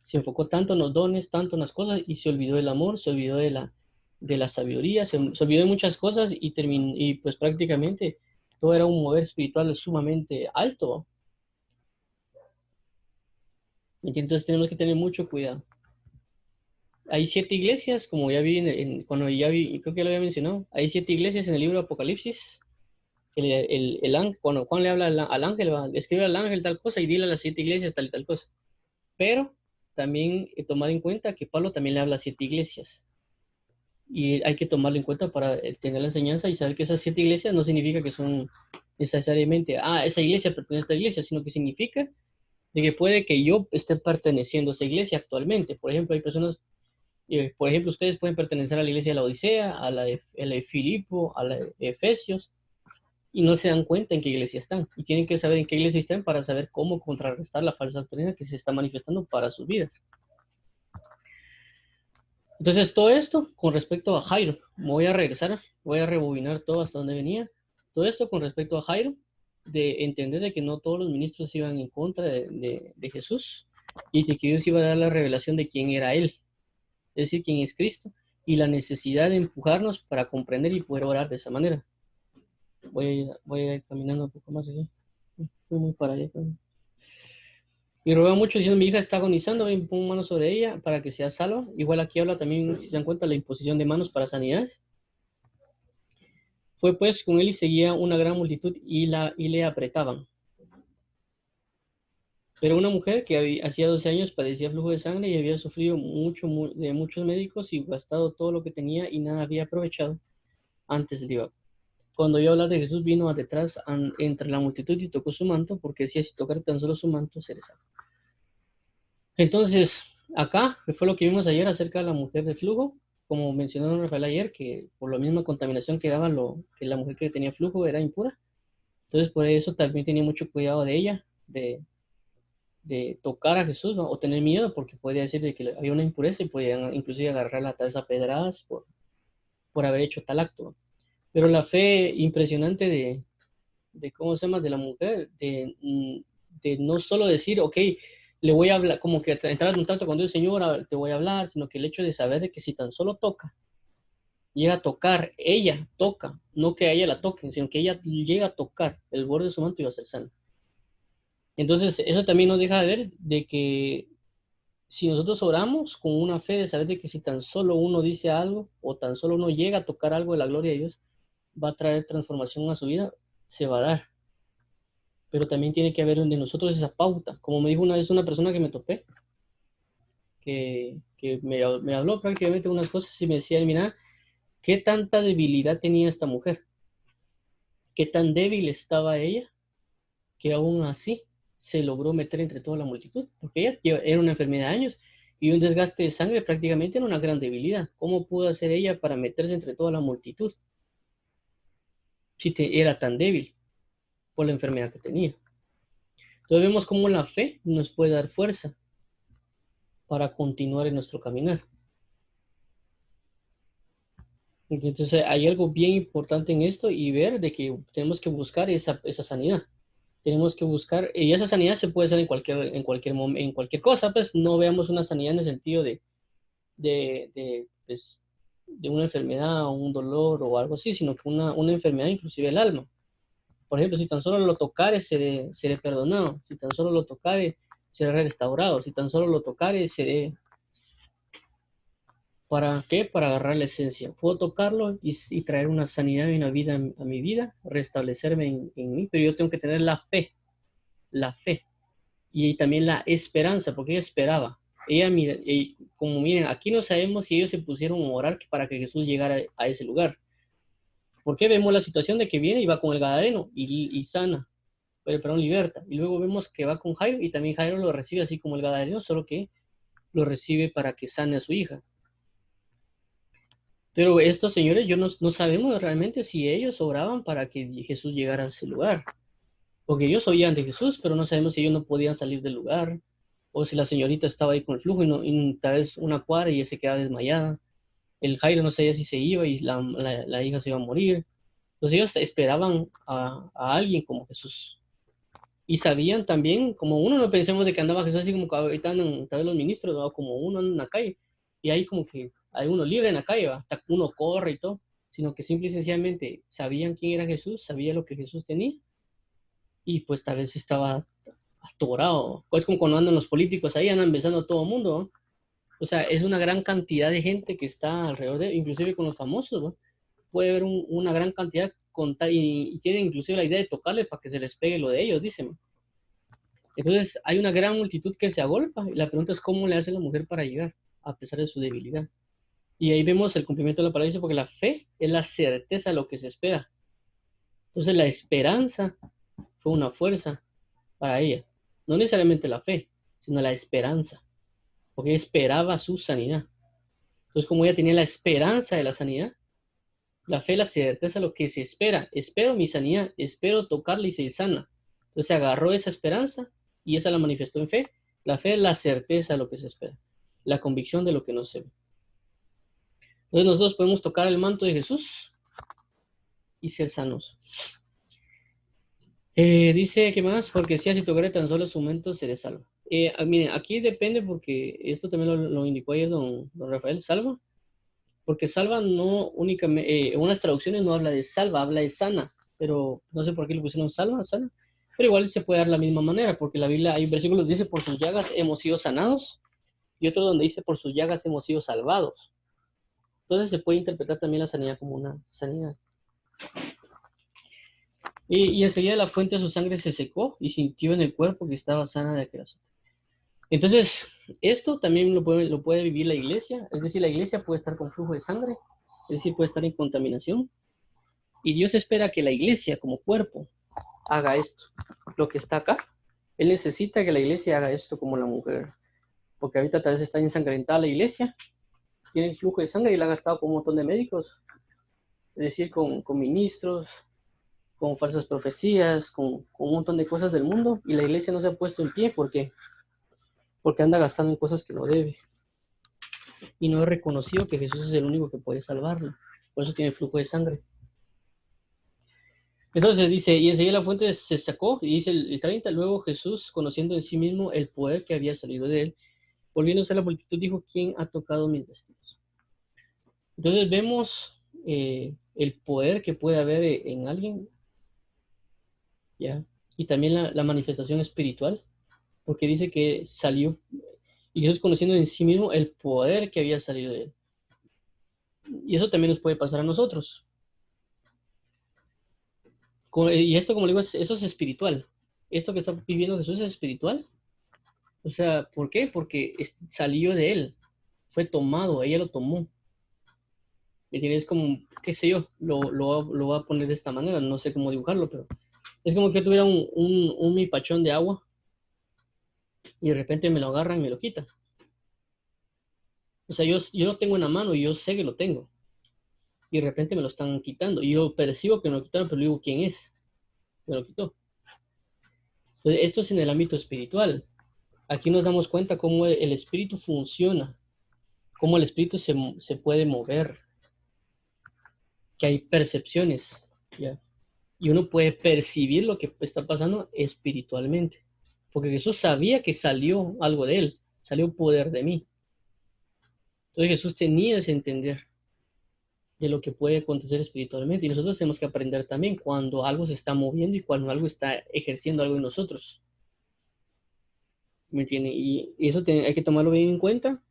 Se enfocó tanto en los dones, tanto en las cosas, y se olvidó del amor, se olvidó de la sabiduría, se olvidó de muchas cosas y pues prácticamente todo era un mover espiritual sumamente alto. Entonces tenemos que tener mucho cuidado. Hay 7 iglesias, como ya vi, cuando ya vi, creo que lo había mencionado, hay 7 iglesias en el libro de Apocalipsis. Cuando Juan le habla al ángel, escribe al ángel tal cosa y dile a las 7 iglesias tal y tal cosa. Pero también tomar en cuenta que Pablo también le habla a 7 iglesias. Y hay que tomarlo en cuenta para tener la enseñanza y saber que esas 7 iglesias no significa que son necesariamente, esa iglesia pertenece a esta iglesia, sino que significa de que puede que yo esté perteneciendo a esa iglesia actualmente. Por ejemplo, hay personas, por ejemplo, ustedes pueden pertenecer a la iglesia de la Odisea, a la de Filipo, a la de Efesios, y no se dan cuenta en qué iglesia están. Y tienen que saber en qué iglesia están para saber cómo contrarrestar la falsa doctrina que se está manifestando para sus vidas. Entonces, todo esto con respecto a Jairo. Me voy a regresar, voy a rebobinar todo hasta donde venía. Todo esto con respecto a Jairo, de entender de que no todos los ministros iban en contra de Jesús y de que Dios iba a dar la revelación de quién era Él, es decir, quién es Cristo, y la necesidad de empujarnos para comprender y poder orar de esa manera. Voy a ir caminando un poco más allá. Estoy muy para allá. Y ruega mucho diciendo, mi hija está agonizando, ven, pon manos sobre ella para que sea salva. Igual aquí habla también, si se dan cuenta, la imposición de manos para sanidades. Fue pues con él y seguía una gran multitud y le apretaban. Pero una mujer que hacía 12 años padecía flujo de sangre y había sufrido de muchos médicos y gastado todo lo que tenía y nada había aprovechado, antes le iba. Cuando oyó hablar de Jesús, vino a detrás entre la multitud y tocó su manto, porque decía, si tocar tan solo su manto, seré salvo. Entonces, acá fue lo que vimos ayer acerca de la mujer de flujo, como mencionó Rafael ayer, que por la misma contaminación que daba que la mujer que tenía flujo era impura. Entonces, por eso también tenía mucho cuidado de ella, de tocar a Jesús, ¿no? O tener miedo, porque podía decir de que había una impureza y podían inclusive agarrarla a través a pedradas por haber hecho tal acto, ¿no? Pero la fe impresionante ¿cómo se llama?, de la mujer, de no solo decir, ok, le voy a hablar, como que entrar en contacto con Dios, Señor, te voy a hablar, sino que el hecho de saber de que si tan solo toca, llega a tocar, ella toca, no que a ella la toquen, sino que ella llega a tocar el borde de su manto y va a ser sana. Entonces, eso también nos deja de ver de que si nosotros oramos con una fe de saber de que si tan solo uno dice algo o tan solo uno llega a tocar algo de la gloria de Dios, va a traer transformación a su vida, se va a dar. Pero también tiene que haber de nosotros esa pauta. Como me dijo una vez una persona que me topé, que me habló prácticamente unas cosas y me decía, mira, ¿qué tanta debilidad tenía esta mujer? ¿Qué tan débil estaba ella que aún así se logró meter entre toda la multitud? Porque ella era una enfermedad de años y un desgaste de sangre prácticamente era una gran debilidad. ¿Cómo pudo hacer ella para meterse entre toda la multitud si era tan débil por la enfermedad que tenía? Entonces vemos cómo la fe nos puede dar fuerza para continuar en nuestro caminar. Entonces hay algo bien importante en esto y ver de que tenemos que buscar esa sanidad. Tenemos que buscar, y esa sanidad se puede hacer en cualquier cosa, pues no veamos una sanidad en el sentido pues, de una enfermedad o un dolor o algo así, sino que una enfermedad inclusive el alma. Por ejemplo, si tan solo lo tocare, seré perdonado. Si tan solo lo tocare, seré restaurado. Si tan solo lo tocare, seré... ¿Para qué? Para agarrar la esencia. Puedo tocarlo y traer una sanidad y una vida a mi vida, restablecerme en mí, pero yo tengo que tener la fe y también la esperanza, porque ella esperaba. Ella, mira, como miren, aquí no sabemos si ellos se pusieron a orar para que Jesús llegara a ese lugar. Porque vemos la situación de que viene y va con el Gadareno y sana, pero perdón, liberta. Y luego vemos que va con Jairo y también Jairo lo recibe así como el Gadareno, solo que lo recibe para que sane a su hija. Pero estos señores, yo no sabemos realmente si ellos oraban para que Jesús llegara a ese lugar. Porque ellos oían de Jesús, pero no sabemos si ellos no podían salir del lugar. O si la señorita estaba ahí con el flujo y tal vez una cuadra y ella se quedaba desmayada. El Jairo no sabía si se iba y la hija se iba a morir. Entonces ellos esperaban a alguien como Jesús. Y sabían también, como uno no pensemos de que andaba Jesús así como que ahorita andan tal vez los ministros, ¿no? Como uno anda en la calle. Y ahí como que hay uno libre en la calle, ¿va? Hasta uno corre y todo. Sino que simple y sencillamente sabían quién era Jesús, sabía lo que Jesús tenía. Y pues tal vez estaba atorado. Pues como cuando andan los políticos ahí, andan besando a todo el mundo, ¿no? O sea, es una gran cantidad de gente que está alrededor de, inclusive con los famosos, ¿no? Puede haber una gran cantidad y tienen inclusive la idea de tocarle para que se les pegue lo de ellos, dicen. Entonces hay una gran multitud que se agolpa y la pregunta es cómo le hace la mujer para llegar a pesar de su debilidad. Y ahí vemos el cumplimiento de la palabra, porque la fe es la certeza de lo que se espera. Entonces la esperanza fue una fuerza para ella. No necesariamente la fe, sino la esperanza, porque ella esperaba su sanidad. Entonces como ella tenía la esperanza de la sanidad, la fe, la certeza, lo que se espera. Espero mi sanidad, espero tocarle y se sana. Entonces agarró esa esperanza y esa la manifestó en fe. La fe es la certeza de lo que se espera, la convicción de lo que no se ve. Entonces nosotros podemos tocar el manto de Jesús y ser sanos. Dice, ¿qué más? Porque si tocaré tan solo su manto, seré salvo. Miren, aquí depende porque esto también lo indicó ayer don Rafael, salva. Porque salva no únicamente, en unas traducciones no habla de salva, habla de sana. Pero no sé por qué le pusieron salva, sana. Pero igual se puede dar la misma manera, porque la Biblia, hay versículos que dice, por sus llagas hemos sido sanados, y otro donde dice, por sus llagas hemos sido salvados. Entonces se puede interpretar también la sanidad como una sanidad. Y enseguida la fuente de su sangre se secó y sintió en el cuerpo que estaba sana de aquel asunto. Entonces, esto también lo puede vivir la iglesia, es decir, la iglesia puede estar con flujo de sangre, es decir, puede estar en contaminación, y Dios espera que la iglesia como cuerpo haga esto. Lo que está acá, Él necesita que la iglesia haga esto como la mujer, porque ahorita tal vez está ensangrentada la iglesia, tiene flujo de sangre y la ha gastado con un montón de médicos, es decir, con ministros, con falsas profecías, con un montón de cosas del mundo, y la iglesia no se ha puesto en pie porque anda gastando en cosas que no debe, y no ha reconocido que Jesús es el único que puede salvarlo, por eso tiene flujo de sangre. Entonces dice, y enseguida la fuente se sacó, y dice el 30, luego Jesús, conociendo en sí mismo el poder que había salido de él, volviéndose a la multitud, dijo, ¿quién ha tocado mis vestidos? Entonces vemos el poder que puede haber en alguien, ¿ya? Y también la manifestación espiritual, porque dice que salió, y Jesús conociendo en sí mismo el poder que había salido de él. Y eso también nos puede pasar a nosotros. Y esto, como digo, eso es espiritual. Esto que está viviendo Jesús es espiritual. O sea, ¿por qué? Porque salió de él, fue tomado, ella lo tomó. ¿Me entiendes? Es como, qué sé yo, lo voy a poner de esta manera, no sé cómo dibujarlo, pero es como que tuviera un mipachón de agua y de repente me lo agarran y me lo quitan. O sea, yo lo tengo en la mano y yo sé que lo tengo. Y de repente me lo están quitando. Y yo percibo que me lo quitaron, pero digo, ¿quién es? Me lo quitó. Entonces, esto es en el ámbito espiritual. Aquí nos damos cuenta cómo el espíritu funciona, cómo el espíritu se puede mover, que hay percepciones, ¿ya? Y uno puede percibir lo que está pasando espiritualmente. Porque Jesús sabía que salió algo de él, salió un poder de mí. Entonces Jesús tenía ese entender de lo que puede acontecer espiritualmente. Y nosotros tenemos que aprender también cuando algo se está moviendo y cuando algo está ejerciendo algo en nosotros. ¿Me entiende? Y eso hay que tomarlo bien en cuenta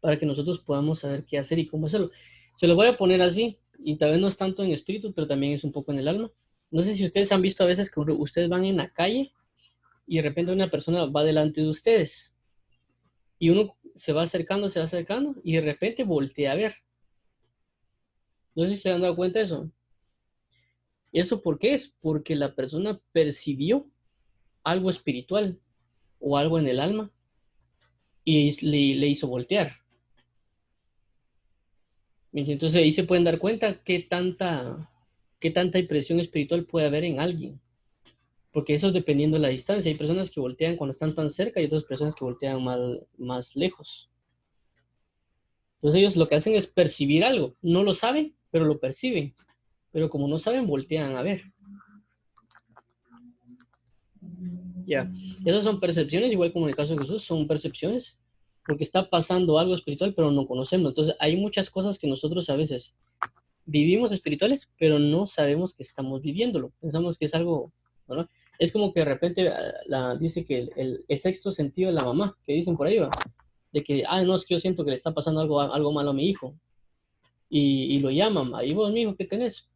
para que nosotros podamos saber qué hacer y cómo hacerlo. Se lo voy a poner así, y tal vez no es tanto en espíritu, pero también es un poco en el alma. No sé si ustedes han visto a veces que ustedes van en la calle y de repente una persona va delante de ustedes y uno se va acercando y de repente voltea a ver. No sé si se han dado cuenta de eso. ¿Y eso por qué es? Porque la persona percibió algo espiritual o algo en el alma y le hizo voltear. Entonces ahí se pueden dar cuenta qué tanta impresión espiritual puede haber en alguien. Porque eso es dependiendo de la distancia. Hay personas que voltean cuando están tan cerca y otras personas que voltean más lejos. Entonces ellos lo que hacen es percibir algo. No lo saben, pero lo perciben. Pero como no saben, voltean a ver. Ya. Esas son percepciones, igual como en el caso de Jesús, son percepciones. Porque está pasando algo espiritual, pero no conocemos. Entonces hay muchas cosas que nosotros a veces vivimos espirituales, pero no sabemos que estamos viviéndolo. Pensamos que es algo, ¿no? Es como que de repente dice que el sexto sentido de la mamá, que dicen por ahí, ¿va? De que, no, es que yo siento que le está pasando algo malo a mi hijo. Y lo llaman, ahí vos, mi hijo, ¿qué tenés?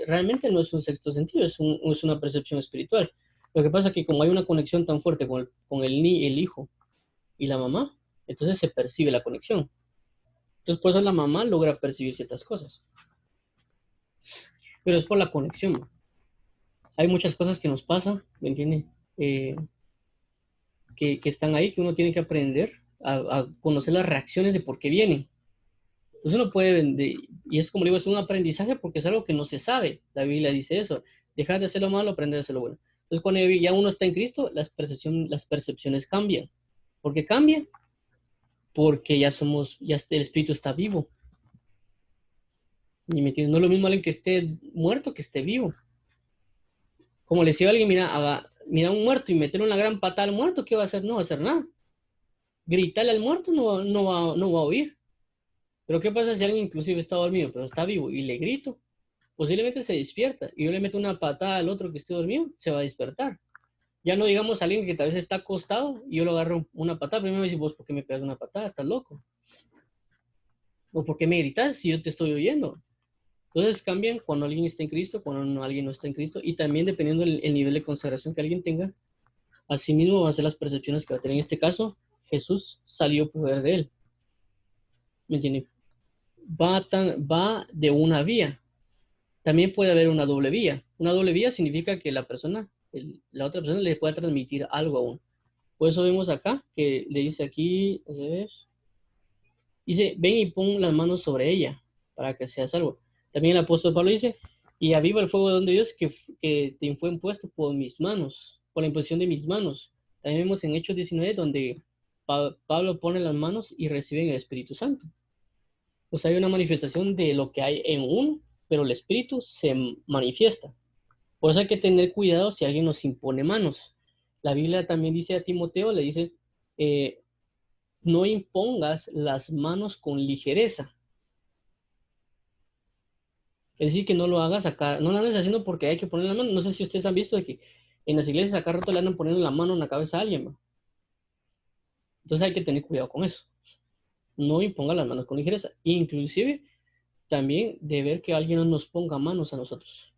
Realmente no es un sexto sentido, es una percepción espiritual. Lo que pasa es que como hay una conexión tan fuerte el hijo y la mamá, entonces se percibe la conexión. Entonces por eso la mamá logra percibir ciertas cosas. Pero es por la conexión. Hay muchas cosas que nos pasan, ¿me entienden? Que están ahí, que uno tiene que aprender a conocer las reacciones de por qué vienen. Entonces uno puede, y es como digo, es un aprendizaje porque es algo que no se sabe. La Biblia dice eso, dejar de hacer lo malo, aprender a hacer lo bueno. Entonces cuando ya uno está en Cristo, las percepciones cambian. ¿Por qué cambian? Porque ya el Espíritu está vivo. Y me entiendes, no es lo mismo alguien que esté muerto que esté vivo. Como le decía a alguien, mira, mira un muerto y meterle una gran patada al muerto, ¿qué va a hacer? No va a hacer nada. Gritarle al muerto no va a oír. Pero ¿qué pasa si alguien inclusive está dormido, pero está vivo y le grito? Posiblemente se despierta y yo le meto una patada al otro que esté dormido, se va a despertar. Ya no digamos a alguien que tal vez está acostado y yo lo agarro una patada. Primero me dice, vos, ¿por qué me pegas una patada? ¿Estás loco? ¿O por qué me gritas si yo te estoy oyendo? Entonces cambian cuando alguien está en Cristo, cuando alguien no está en Cristo, y también dependiendo el nivel de consagración que alguien tenga, así mismo van a ser las percepciones que va a tener. En este caso, Jesús salió poder de él. ¿Me entiendes? Va de una vía. También puede haber una doble vía. Una doble vía significa que la otra persona le puede transmitir algo a uno. Por eso vemos acá que le dice aquí, dice, ven y pon las manos sobre ella para que sea salvo. También el apóstol Pablo dice, y aviva el fuego de donde Dios que te fue impuesto por mis manos, por la imposición de mis manos. También vemos en Hechos 19 donde Pablo pone las manos y reciben el Espíritu Santo. Pues hay una manifestación de lo que hay en uno, pero el Espíritu se manifiesta. Por eso hay que tener cuidado si alguien nos impone manos. La Biblia también dice a Timoteo, le dice, eh, no impongas las manos con ligereza. Es decir, que no lo hagas acá, no lo andes haciendo porque hay que poner la mano. No sé si ustedes han visto de que en las iglesias acá rato le andan poniendo la mano en la cabeza a alguien, ¿no? Entonces hay que tener cuidado con eso. No imponga las manos con ligereza. Inclusive también de ver que alguien no nos ponga manos a nosotros.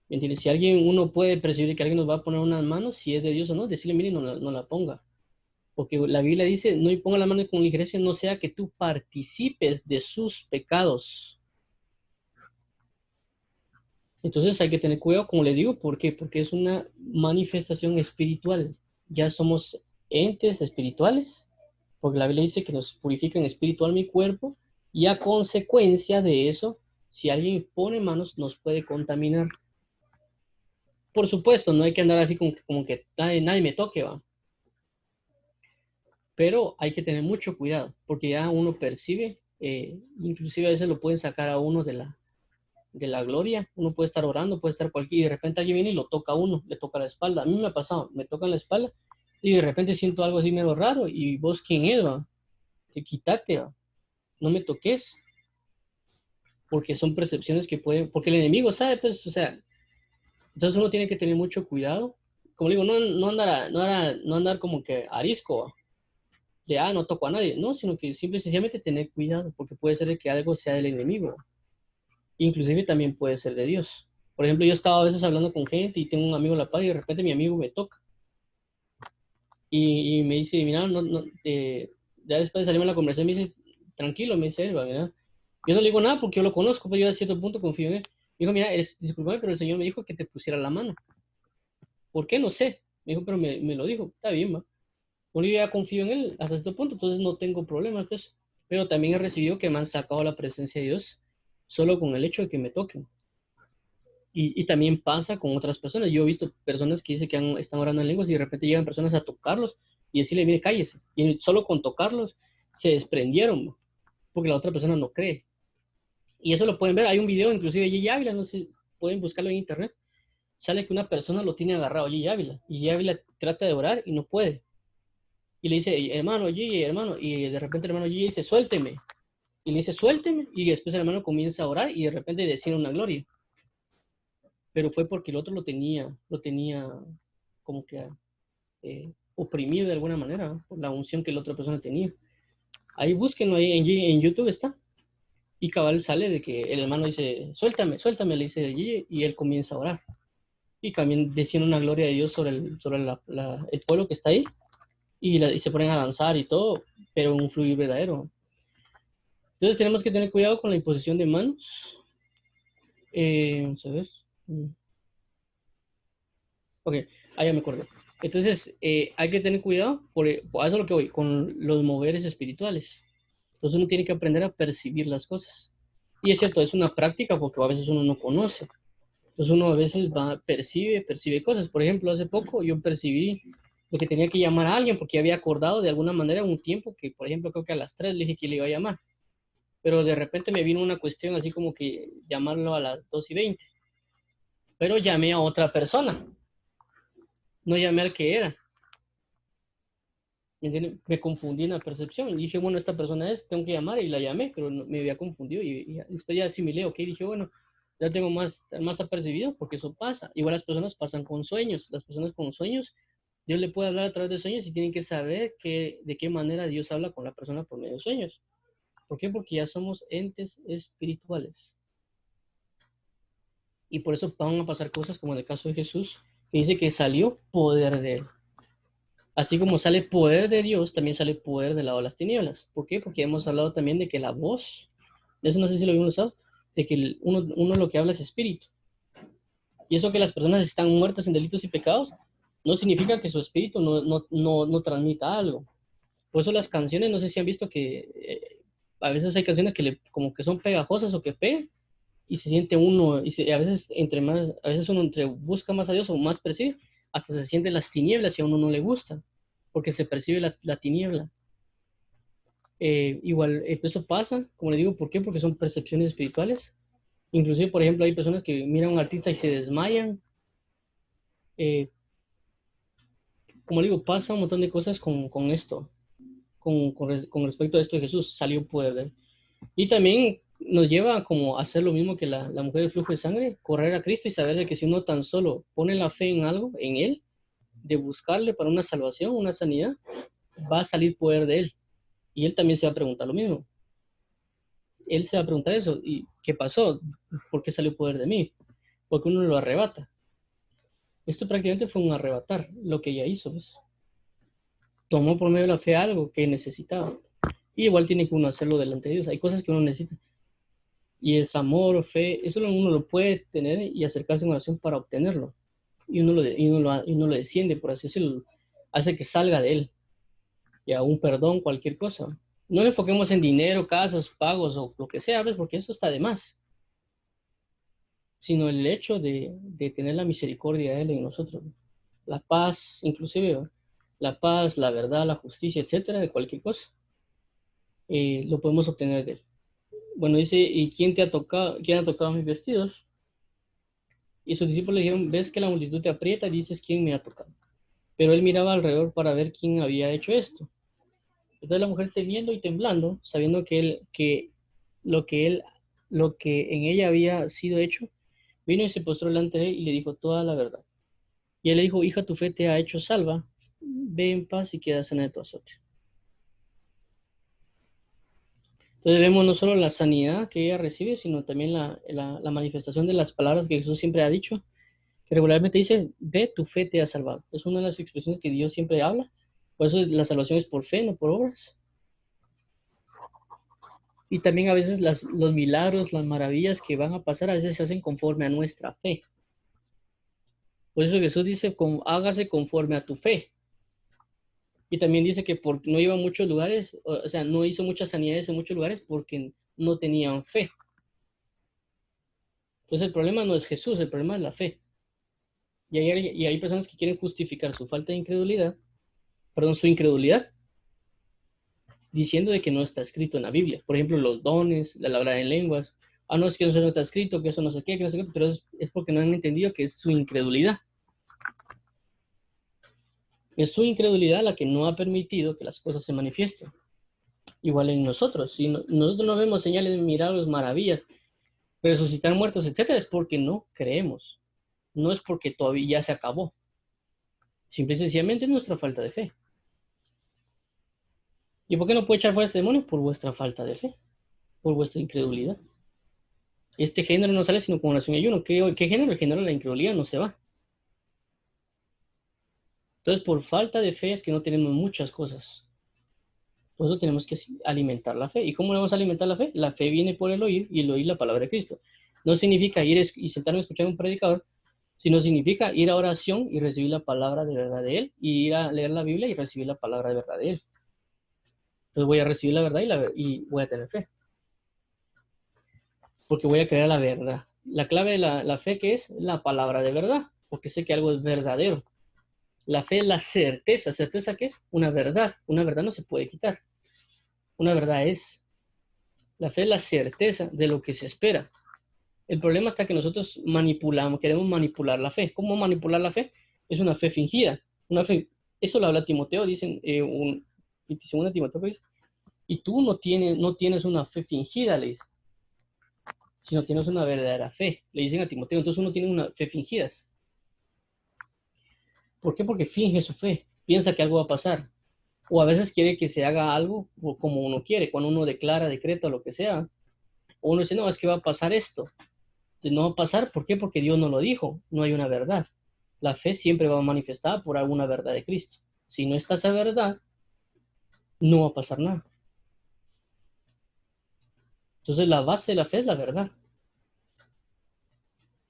¿Me entiendes? Si alguien, uno puede percibir que alguien nos va a poner unas manos, si es de Dios o no, decirle, mire, no la ponga. Porque la Biblia dice, no imponga la mano con ligereza, no sea que tú participes de sus pecados. Entonces hay que tener cuidado, como le digo, ¿por qué? Porque es una manifestación espiritual. Ya somos entes espirituales, porque la Biblia dice que nos purifica en espiritual mi cuerpo, y a consecuencia de eso, si alguien pone manos, nos puede contaminar. Por supuesto, no hay que andar así como que nadie me toque, va. Pero hay que tener mucho cuidado, porque ya uno percibe, inclusive a veces lo pueden sacar a uno de la gloria. Uno puede estar orando, puede estar cualquier, y de repente alguien viene y lo toca a uno, le toca la espalda. A mí me ha pasado, me tocan la espalda y de repente siento algo así medio raro y vos quién es, va, te quítate, va, no me toques, porque son percepciones que pueden, porque el enemigo sabe, pues, o sea, entonces uno tiene que tener mucho cuidado. Como digo, no andar como que arisco, va, de, no toco a nadie, no, sino que simple y sencillamente tener cuidado, porque puede ser que algo sea del enemigo. Inclusive también puede ser de Dios. Por ejemplo, yo estaba a veces hablando con gente y tengo un amigo en la par y de repente mi amigo me toca y me dice, mira, ya después de salirme de la conversación me dice, tranquilo, me dice, mira, yo no le digo nada porque yo lo conozco, pero yo a cierto punto confío en él. Me dijo, mira, discúlpame, pero el Señor me dijo que te pusiera la mano. ¿Por qué? No sé. Me dijo, pero me lo dijo, está bien, va. Bueno, yo ya confío en él hasta cierto punto, entonces no tengo problemas, pues. Pero también he recibido que me han sacado la presencia de Dios solo con el hecho de que me toquen. Y también pasa con otras personas. Yo he visto personas que dicen que están orando en lenguas y de repente llegan personas a tocarlos y decirle, mire, cállese. Y solo con tocarlos se desprendieron, porque la otra persona no cree. Y eso lo pueden ver. Hay un video, inclusive de Gigi Ávila, no sé, pueden buscarlo en internet. Sale que una persona lo tiene agarrado a Gigi Ávila. Y Gigi Ávila trata de orar y no puede. Y le dice, hermano Gigi, hermano. Y de repente el hermano Gigi dice, suélteme. Y le dice, suélteme. Y después el hermano comienza a orar y de repente decir una gloria. Pero fue porque el otro lo tenía como que oprimido de alguna manera, ¿no? Por la unción que la otra persona tenía. Ahí búsquenlo, ahí en YouTube está. Y cabal sale de que el hermano dice, suéltame, suéltame, le dice allí, y él comienza a orar. Y también decían una gloria de Dios sobre el pueblo que está ahí, y se ponen a danzar y todo, pero un fluir verdadero. Entonces tenemos que tener cuidado con la imposición de manos. ¿Sabes? Ok, ya me acuerdo. Entonces, hay que tener cuidado, por eso es lo que voy, con los moveres espirituales. Entonces uno tiene que aprender a percibir las cosas. Y es cierto, es una práctica porque a veces uno no conoce. Entonces uno a veces percibe cosas. Por ejemplo, hace poco yo percibí de que tenía que llamar a alguien porque había acordado de alguna manera un tiempo que, por ejemplo, creo que a las 3 le dije que le iba a llamar. pero de repente me vino una cuestión así como que llamarlo a las 2:20. Pero llamé a otra persona, no llamé al que era. ¿Me entienden? Me confundí en la percepción y dije, bueno, esta persona es, tengo que llamar y la llamé, pero me había confundido y después ya asimilé, ok, dije, bueno, ya tengo más apercibido porque eso pasa. Igual las personas pasan con sueños, las personas con sueños, Dios le puede hablar a través de sueños y tienen que saber de qué manera Dios habla con la persona por medio de sueños. ¿Por qué? Porque ya somos entes espirituales. Y por eso van a pasar cosas como en el caso de Jesús, que dice que salió poder de él. Así como sale poder de Dios, también sale poder del lado de las tinieblas. ¿Por qué? Porque hemos hablado también de que la voz, eso no sé si lo habíamos usado, de que uno lo que habla es espíritu. Y eso que las personas están muertas en delitos y pecados, no significa que su espíritu no transmita algo. Por eso las canciones, no sé si han visto que a veces hay canciones que como que son pegajosas o que pegan, y se siente uno, a veces a veces uno entre busca más a Dios o más percibe, hasta se sienten las tinieblas y a uno no le gusta, porque se percibe la tiniebla. Igual, eso pasa, como le digo, ¿por qué? Porque son percepciones espirituales. Inclusive, por ejemplo, hay personas que miran a un artista y se desmayan. Eh, como le digo, pasa un montón de cosas con esto, con respecto a esto de Jesús, salió poder de él. Y también nos lleva como a hacer lo mismo que la mujer del flujo de sangre, correr a Cristo y saber de que si uno tan solo pone la fe en algo, en Él, de buscarle para una salvación, una sanidad, va a salir poder de Él. Y Él también se va a preguntar lo mismo. Él se va a preguntar eso. ¿Y qué pasó? ¿Por qué salió poder de mí? Porque uno lo arrebata. Esto prácticamente fue un arrebatar, lo que ella hizo. Pues. Tomó por medio de la fe algo que necesitaba. Y igual tiene que uno hacerlo delante de Dios. Hay cosas que uno necesita. Y es amor, fe, eso uno lo puede tener y acercarse en oración para obtenerlo. Y uno lo desciende, por así decirlo. Hace que salga de él. Y a un perdón, cualquier cosa. No le enfoquemos en dinero, casas, pagos o lo que sea, ¿ves? Porque eso está de más. Sino el hecho de tener la misericordia de Él en nosotros. La paz, inclusive, ¿no? La paz, la verdad, la justicia, etcétera, de cualquier cosa, lo podemos obtener de Él. Bueno, dice, ¿y quién ha tocado mis vestidos? Y sus discípulos le dijeron, ves que la multitud te aprieta y dices, ¿quién me ha tocado? Pero él miraba alrededor para ver quién había hecho esto. Entonces la mujer temiendo y temblando, sabiendo lo que él, lo que en ella había sido hecho, vino y se postró delante de él y le dijo toda la verdad. Y él le dijo, hija, tu fe te ha hecho salva, ve en paz y queda sana de tu azote. Entonces vemos no solo la sanidad que ella recibe, sino también la manifestación de las palabras que Jesús siempre ha dicho, que regularmente dice, ve, tu fe te ha salvado. Es una de las expresiones que Dios siempre habla. Por eso la salvación es por fe, no por obras. Y también a veces los milagros, las maravillas que van a pasar, a veces se hacen conforme a nuestra fe. Por eso Jesús dice, hágase conforme a tu fe. Y también dice que no iba a muchos lugares, o sea, no hizo muchas sanidades en muchos lugares porque no tenían fe. Entonces el problema no es Jesús, el problema es la fe. Y hay personas que quieren justificar su falta de incredulidad, perdón, su incredulidad, diciendo de que no está escrito en la Biblia. Por ejemplo, los dones, la hablar en lenguas. Ah, no, es que eso no está escrito, que eso no sé qué, que no sé qué, pero es porque no han entendido que es su incredulidad. Es su incredulidad la que no ha permitido que las cosas se manifiesten. Igual en nosotros. Si nosotros no vemos señales, milagros, maravillas, resucitar muertos, etcétera, es porque no creemos. No es porque todavía ya se acabó. Simple y sencillamente es nuestra falta de fe. ¿Y por qué no puede echar fuera este demonio? Por vuestra falta de fe, por vuestra incredulidad. Este género no sale sino con oración y ayuno. ¿Qué género? El género de la incredulidad no se va. Entonces, por falta de fe es que no tenemos muchas cosas. Por eso tenemos que alimentar la fe. ¿Y cómo vamos a alimentar la fe? La fe viene por el oír y el oír la palabra de Cristo. No significa ir y sentarme a escuchar a un predicador, sino significa ir a oración y recibir la palabra de verdad de Él, y ir a leer la Biblia y recibir la palabra de verdad de Él. Entonces voy a recibir la verdad y voy a tener fe. Porque voy a creer la verdad. La clave de la fe, ¿qué es? La palabra de verdad, porque sé que algo es verdadero. La fe es la certeza. ¿Certeza qué es? Una verdad. Una verdad no se puede quitar. Una verdad es. La fe es la certeza de lo que se espera. El problema está que nosotros queremos manipular la fe. ¿Cómo manipular la fe? Es una fe fingida. Una fe, eso lo habla Timoteo, dicen, 22 Timoteo, dice, y tú no tienes una fe fingida, le dice, sino tienes una verdadera fe. Le dicen a Timoteo, entonces uno tiene una fe fingida. ¿Por qué? Porque finge su fe, piensa que algo va a pasar. O a veces quiere que se haga algo como uno quiere, cuando uno declara, decreta, lo que sea. O uno dice, no, es que va a pasar esto. No va a pasar, ¿por qué? Porque Dios no lo dijo, no hay una verdad. La fe siempre va manifestada por alguna verdad de Cristo. Si no está esa verdad, no va a pasar nada. Entonces la base de la fe es la verdad.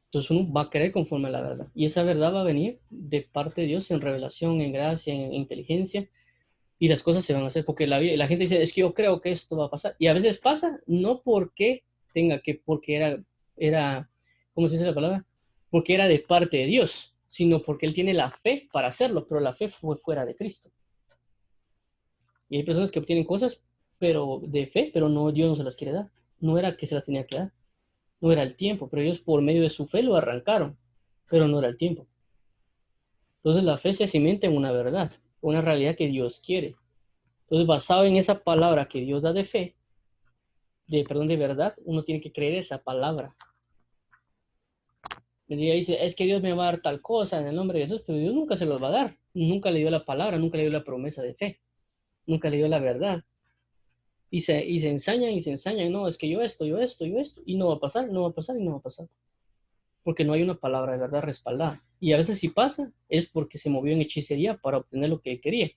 Entonces uno va a creer conforme a la verdad. Y esa verdad va a venir de parte de Dios en revelación, en gracia, en inteligencia. Y las cosas se van a hacer. Porque la gente dice, es que yo creo que esto va a pasar. Y a veces pasa, no porque porque ¿cómo se dice la palabra? Porque era de parte de Dios, sino porque Él tiene la fe para hacerlo. Pero la fe fue fuera de Cristo. Y hay personas que obtienen cosas pero de fe, pero no, Dios no se las quiere dar. No era que se las tenía que dar. No era el tiempo, pero ellos por medio de su fe lo arrancaron, pero no era el tiempo. Entonces la fe se cimenta en una verdad, una realidad que Dios quiere. Entonces, basado en esa palabra que Dios da de fe, de verdad, uno tiene que creer esa palabra. Y dice, es que Dios me va a dar tal cosa en el nombre de Jesús, pero Dios nunca se los va a dar. Nunca le dio la palabra, nunca le dio la promesa de fe, nunca le dio la verdad. Y se ensañan, no, es que yo esto, y no va a pasar, no va a pasar y no va a pasar. Porque no hay una palabra de verdad respaldada. Y a veces si pasa, es porque se movió en hechicería para obtener lo que quería.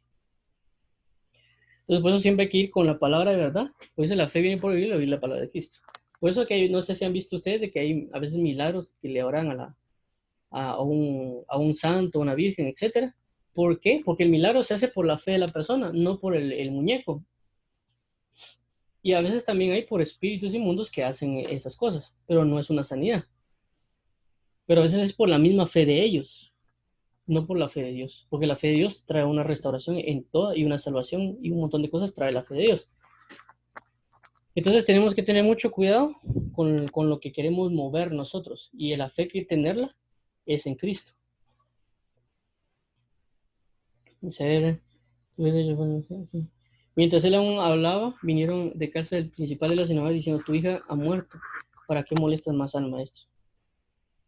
Entonces, por eso siempre hay que ir con la palabra de verdad. Por eso la fe viene por oír la palabra de Cristo. Por eso que no sé si han visto ustedes de que hay a veces milagros que le oran a un santo, a una virgen, etcétera. ¿Por qué? Porque el milagro se hace por la fe de la persona, no por el muñeco. Y a veces también hay por espíritus inmundos que hacen esas cosas, pero no es una sanidad. Pero a veces es por la misma fe de ellos, no por la fe de Dios, porque la fe de Dios trae una restauración en toda y una salvación y un montón de cosas trae la fe de Dios. Entonces tenemos que tener mucho cuidado con lo que queremos mover nosotros y la fe que tenerla es en Cristo. Mientras él aún hablaba, vinieron de casa del principal de la sinagoga diciendo, tu hija ha muerto, ¿para qué molestas más al maestro?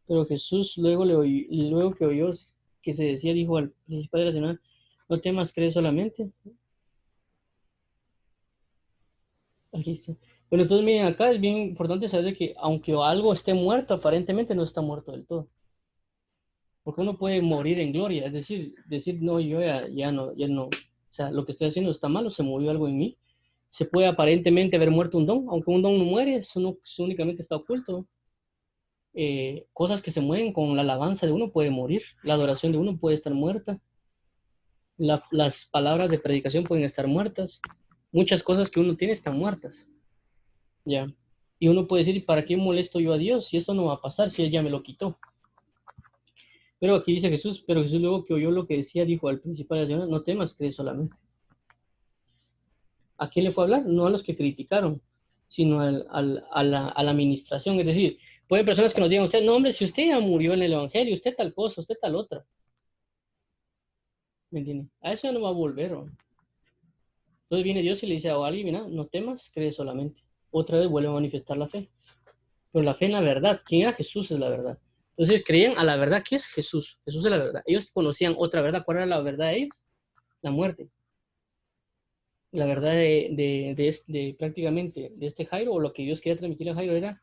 Pero Jesús luego que oyó que se decía, dijo al principal de la sinagoga, no temas, cree solamente. Aquí está. Pero entonces miren, acá es bien importante saber de que aunque algo esté muerto, aparentemente no está muerto del todo. Porque uno puede morir en gloria, es decir, no, yo ya no, o sea, lo que estoy haciendo está malo, se murió algo en mí. Se puede aparentemente haber muerto un don, aunque un don no muere, eso únicamente está oculto. Cosas que se mueven con la alabanza de uno puede morir, la adoración de uno puede estar muerta, las palabras de predicación pueden estar muertas, muchas cosas que uno tiene están muertas. Ya. Y uno puede decir, ¿para qué molesto yo a Dios si esto no va a pasar, si Él ya me lo quitó? Pero aquí dice Jesús, pero Jesús luego que oyó lo que decía, dijo al principal de la señora, no temas, cree solamente. ¿A quién le fue a hablar? No a los que criticaron, sino a la administración. Es decir, puede personas que nos digan, usted, no hombre, si usted ya murió en el Evangelio, usted tal cosa, usted tal otra. ¿Me entiende? A eso ya no va a volver, ¿no? Entonces viene Dios y le dice a alguien, mira, no temas, cree solamente. Otra vez vuelve a manifestar la fe. Pero la fe en la verdad, ¿quién era Jesús? Es la verdad. Entonces creían a la verdad, ¿qué es Jesús? Jesús es la verdad. Ellos conocían otra verdad. ¿Cuál era la verdad de ellos? La muerte. La verdad de prácticamente de este Jairo, o lo que Dios quería transmitir a Jairo era,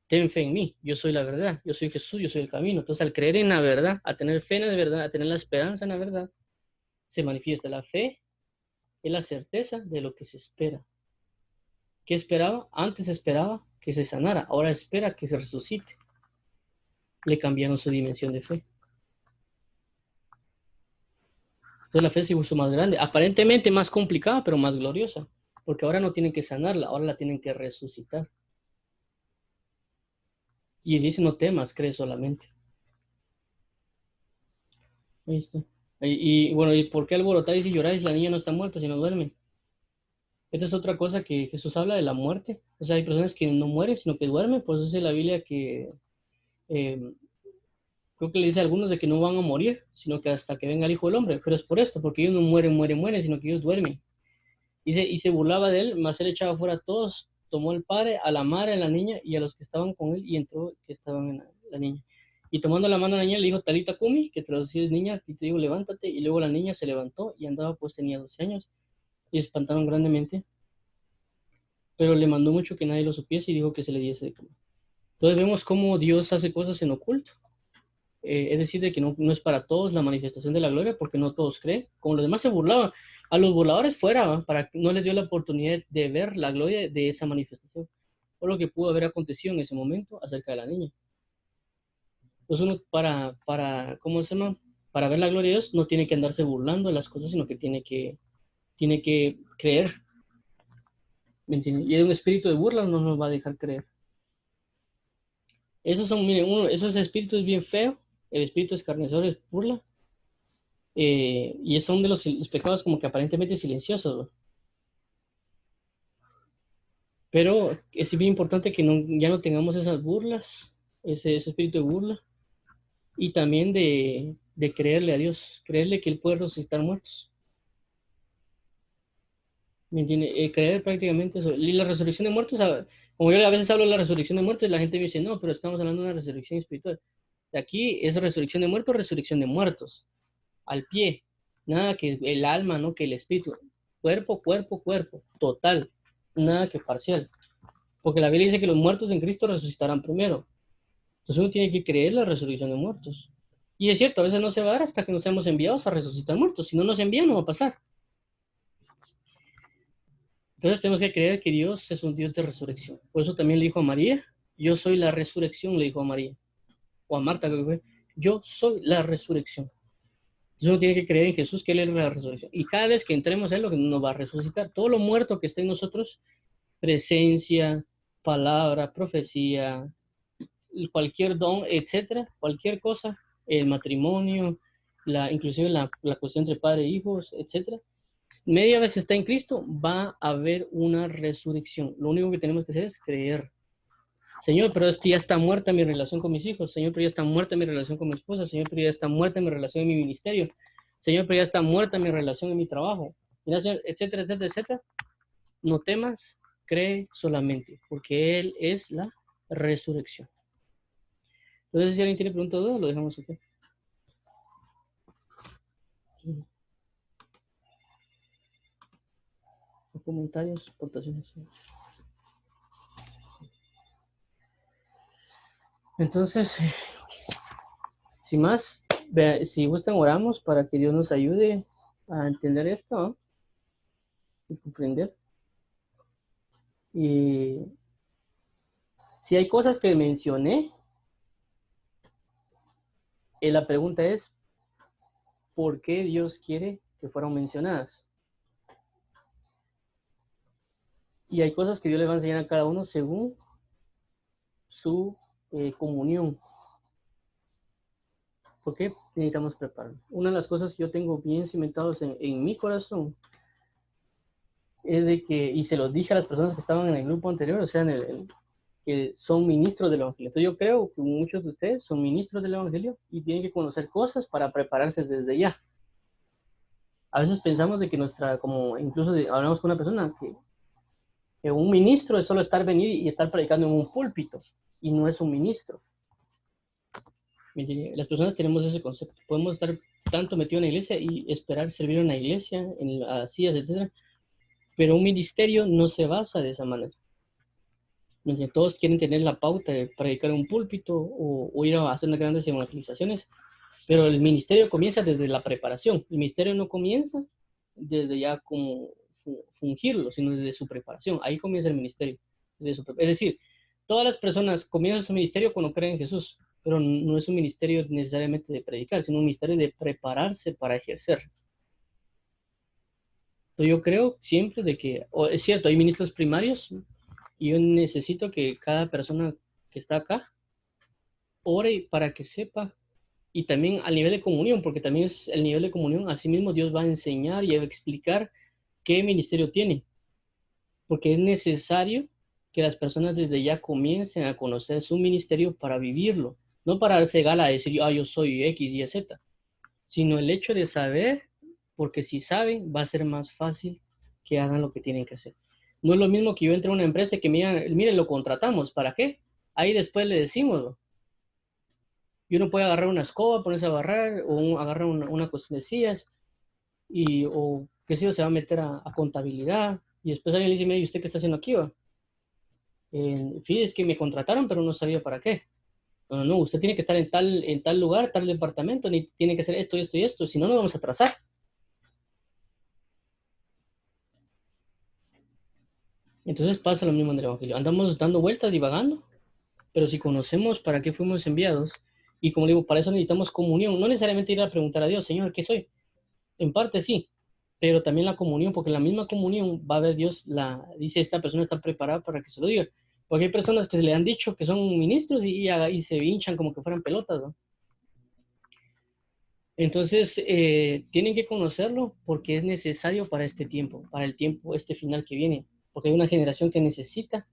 ten fe en mí, yo soy la verdad, yo soy Jesús, yo soy el camino. Entonces al creer en la verdad, a tener fe en la verdad, a tener la esperanza en la verdad, se manifiesta la fe, es la certeza de lo que se espera. ¿Qué esperaba? Antes esperaba que se sanara, ahora espera que se resucite. Le cambiaron su dimensión de fe. Entonces la fe se hizo más grande, aparentemente más complicada, pero más gloriosa, porque ahora no tienen que sanarla, ahora la tienen que resucitar. Y dice, no temas, cree solamente. Ahí está. Y bueno, ¿y por qué alborotáis y lloráis? La niña no está muerta, sino duerme. Esta es otra cosa que Jesús habla de la muerte. O sea, hay personas que no mueren, sino que duermen. Por eso dice la Biblia que eh, creo que le dice a algunos de que no van a morir, sino que hasta que venga el Hijo del Hombre. Pero es por esto, porque ellos no mueren, sino que ellos duermen. Y se burlaba de él, más él echaba fuera a todos, tomó al padre, a la madre, a la niña y a los que estaban con él y entró que estaban en la niña. Y tomando la mano a la niña le dijo Talita Kumi, que traducido es niña, y te digo levántate. Y luego la niña se levantó y andaba, pues tenía 12 años y espantaron grandemente. Pero le mandó mucho que nadie lo supiese y dijo que se le diese de comer. Entonces vemos cómo Dios hace cosas en oculto. Es decir, de que no es para todos la manifestación de la gloria, porque no todos creen. Como los demás se burlaban, a los burladores fuera, ¿va? Para que no les dio la oportunidad de ver la gloria de esa manifestación, por lo que pudo haber acontecido en ese momento acerca de la niña. Entonces uno ¿cómo se llama? Para ver la gloria de Dios no tiene que andarse burlando de las cosas, sino que tiene que creer. ¿Me entiendes? Y un espíritu de burla no nos va a dejar creer. Esos son, miren, esos espíritus bien feos. El espíritu escarnecedor es burla. Y son de los pecados como que aparentemente silenciosos, ¿no? Pero es bien importante que ya no tengamos esas burlas, ese espíritu de burla, y también de creerle a Dios, creerle que Él puede resucitar muertos. ¿Me entiende? Creer prácticamente eso. Y la resurrección de muertos, como yo a veces hablo de la resurrección de muertos, la gente me dice, no, pero estamos hablando de una resurrección espiritual. Aquí es resurrección de muertos, al pie. Nada que el alma, no que el espíritu. Cuerpo, cuerpo, cuerpo, total. Nada que parcial. Porque la Biblia dice que los muertos en Cristo resucitarán primero. Entonces uno tiene que creer la resurrección de muertos. Y es cierto, a veces no se va a dar hasta que nos seamos enviados a resucitar muertos. Si no nos envían, no va a pasar. Entonces tenemos que creer que Dios es un Dios de resurrección. Por eso también le dijo a María, yo soy la resurrección, le dijo a María. O a Marta, creo que fue. Yo soy la resurrección. Entonces uno tiene que creer en Jesús, que Él es la resurrección. Y cada vez que entremos a Él, lo que nos va a resucitar. Todo lo muerto que esté en nosotros, presencia, palabra, profecía, cualquier don, etcétera, cualquier cosa, el matrimonio, inclusive la cuestión entre padre e hijos, etcétera. Media vez está en Cristo, va a haber una resurrección. Lo único que tenemos que hacer es creer. Señor, pero es que ya está muerta mi relación con mis hijos. Señor, pero ya está muerta mi relación con mi esposa. Señor, pero ya está muerta mi relación en mi ministerio. Señor, pero ya está muerta mi relación en mi trabajo. Etcétera, etcétera, etcétera. No temas, cree solamente, porque Él es la resurrección. Entonces, si alguien tiene preguntas o dudas, lo dejamos aquí. Comentarios, aportaciones. Entonces, sin más, si gustan, oramos para que Dios nos ayude a entender esto, ¿no? Y comprender. Y si hay cosas que mencioné, la pregunta es, ¿por qué Dios quiere que fueran mencionadas? Y hay cosas que Dios le va a enseñar a cada uno según su comunión. ¿Por qué necesitamos prepararnos? Una de las cosas que yo tengo bien cimentados en mi corazón es de que, y se los dije a las personas que estaban en el grupo anterior, o sea, que son ministros del Evangelio. Entonces yo creo que muchos de ustedes son ministros del Evangelio y tienen que conocer cosas para prepararse desde ya. A veces pensamos de que como incluso hablamos con una persona que un ministro es solo venir y estar predicando en un púlpito, y no es un ministro. Las personas tenemos ese concepto. Podemos estar tanto metidos en la iglesia y esperar servir en la iglesia, en las sillas, etcétera, pero un ministerio no se basa de esa manera. Todos quieren tener la pauta de predicar en un púlpito o ir a hacer unas grandes evangelizaciones, pero el ministerio comienza desde la preparación. El ministerio no comienza desde ya como fungirlo, sino desde su preparación. Ahí comienza el ministerio. Es decir, todas las personas comienzan su ministerio cuando creen en Jesús, pero no es un ministerio necesariamente de predicar, sino un ministerio de prepararse para ejercer. Entonces yo creo siempre de que, es cierto, hay ministros primarios, y yo necesito que cada persona que está acá ore para que sepa, y también al nivel de comunión, porque también es el nivel de comunión, así mismo Dios va a enseñar y va a explicar qué ministerio tiene, porque es necesario que las personas desde ya comiencen a conocer su ministerio para vivirlo, no para darse gala a decir, ah, yo soy X, Y, Z, sino el hecho de saber, porque si saben, va a ser más fácil que hagan lo que tienen que hacer. No es lo mismo que yo entre a una empresa que mire, lo contratamos, ¿para qué? Ahí después le decimos, y uno puede agarrar una escoba, ponerse a barrar, o agarrar una cuestión de sillas, o qué sé yo, se va a meter a contabilidad, y después alguien le dice, mire, ¿y usted qué está haciendo aquí, va? Fíjese, es que me contrataron, pero no sabía para qué. No, no, usted tiene que estar en tal lugar, tal departamento, ni tiene que hacer esto, esto y esto, si no, nos vamos a atrasar. Entonces pasa lo mismo en el Evangelio. Andamos dando vueltas, divagando, pero si conocemos para qué fuimos enviados, y como digo, para eso necesitamos comunión, no necesariamente ir a preguntar a Dios, Señor, ¿qué soy? En parte sí, pero también la comunión, porque la misma comunión va a ver Dios, dice, esta persona está preparada para que se lo diga. Porque hay personas que se le han dicho que son ministros y se hinchan como que fueran pelotas, ¿no? Entonces, tienen que conocerlo porque es necesario para este tiempo, para el tiempo, este final que viene. Porque hay una generación que necesita,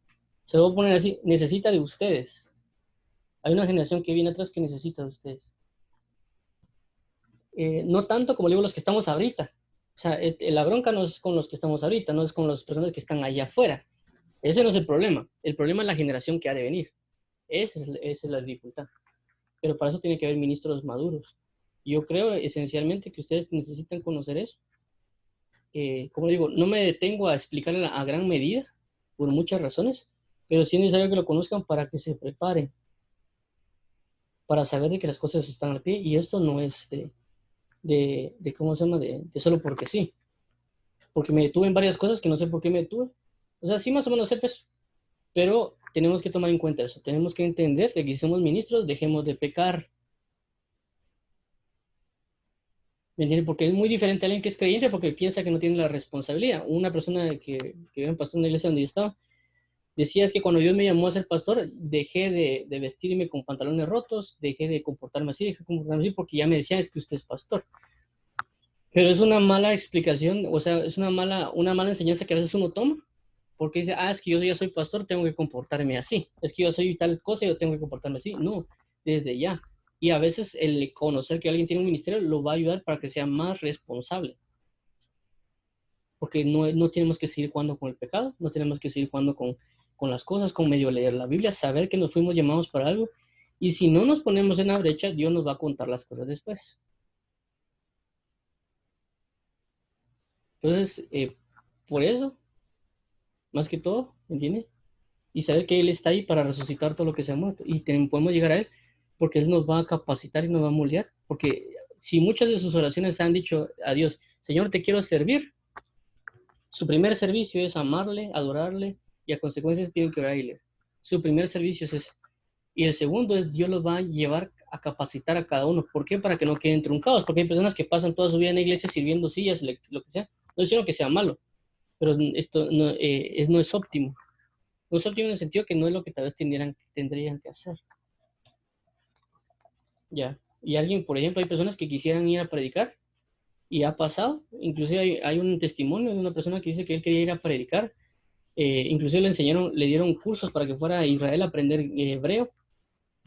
se lo voy a poner así, necesita de ustedes. Hay una generación que viene atrás que necesita de ustedes. No tanto como digo los que estamos ahorita. O sea, la bronca no es con los que estamos ahorita, no es con las personas que están allá afuera. Ese no es el problema. El problema es la generación que ha de venir. Esa es la dificultad. Pero para eso tiene que haber ministros maduros. Yo creo esencialmente que ustedes necesitan conocer eso. Como digo, no me detengo a explicar a gran medida, por muchas razones, pero sí es necesario que lo conozcan para que se preparen, para saber de que las cosas están al pie, y esto no es de ¿cómo se llama? De solo porque sí. Porque me detuve en varias cosas que no sé por qué me detuve. O sea, sí más o menos sé, pues, pero tenemos que tomar en cuenta eso. Tenemos que entender que si somos ministros, dejemos de pecar. ¿Me entiendes? Porque es muy diferente a alguien que es creyente porque piensa que no tiene la responsabilidad. Una persona que era pastor en una iglesia donde yo estaba, decía es que cuando Dios me llamó a ser pastor, dejé de vestirme con pantalones rotos, dejé de comportarme así, dejé de comportarme así porque ya me decían es que usted es pastor. Pero es una mala explicación, o sea, es una mala enseñanza que a veces uno toma, porque dice, ah, es que yo ya soy pastor, tengo que comportarme así. Es que yo soy tal cosa, yo tengo que comportarme así. No, desde ya. Y a veces el conocer que alguien tiene un ministerio lo va a ayudar para que sea más responsable. Porque no tenemos que seguir jugando con el pecado, no tenemos que seguir jugando con las cosas, con medio leer la Biblia, saber que nos fuimos llamados para algo. Y si no nos ponemos en la brecha, Dios nos va a contar las cosas después. Entonces, por eso, más que todo, ¿me entiendes? Y saber que Él está ahí para resucitar todo lo que se ha muerto. Y podemos llegar a Él porque Él nos va a capacitar y nos va a moldear. Porque si muchas de sus oraciones han dicho a Dios, Señor, te quiero servir, su primer servicio es amarle, adorarle y a consecuencias tienen que orarle. Su primer servicio es ese. Y el segundo es Dios los va a llevar a capacitar a cada uno. ¿Por qué? Para que no queden truncados. Porque hay personas que pasan toda su vida en la iglesia sirviendo sillas, lo que sea. No diciendo que sea malo, pero esto no es óptimo. No es óptimo en el sentido que no es lo que tal vez tendrían que hacer. Ya. Y alguien, por ejemplo, hay personas que quisieran ir a predicar y ha pasado. Inclusive hay un testimonio de una persona que dice que él quería ir a predicar. Inclusive le dieron cursos para que fuera a Israel a aprender hebreo.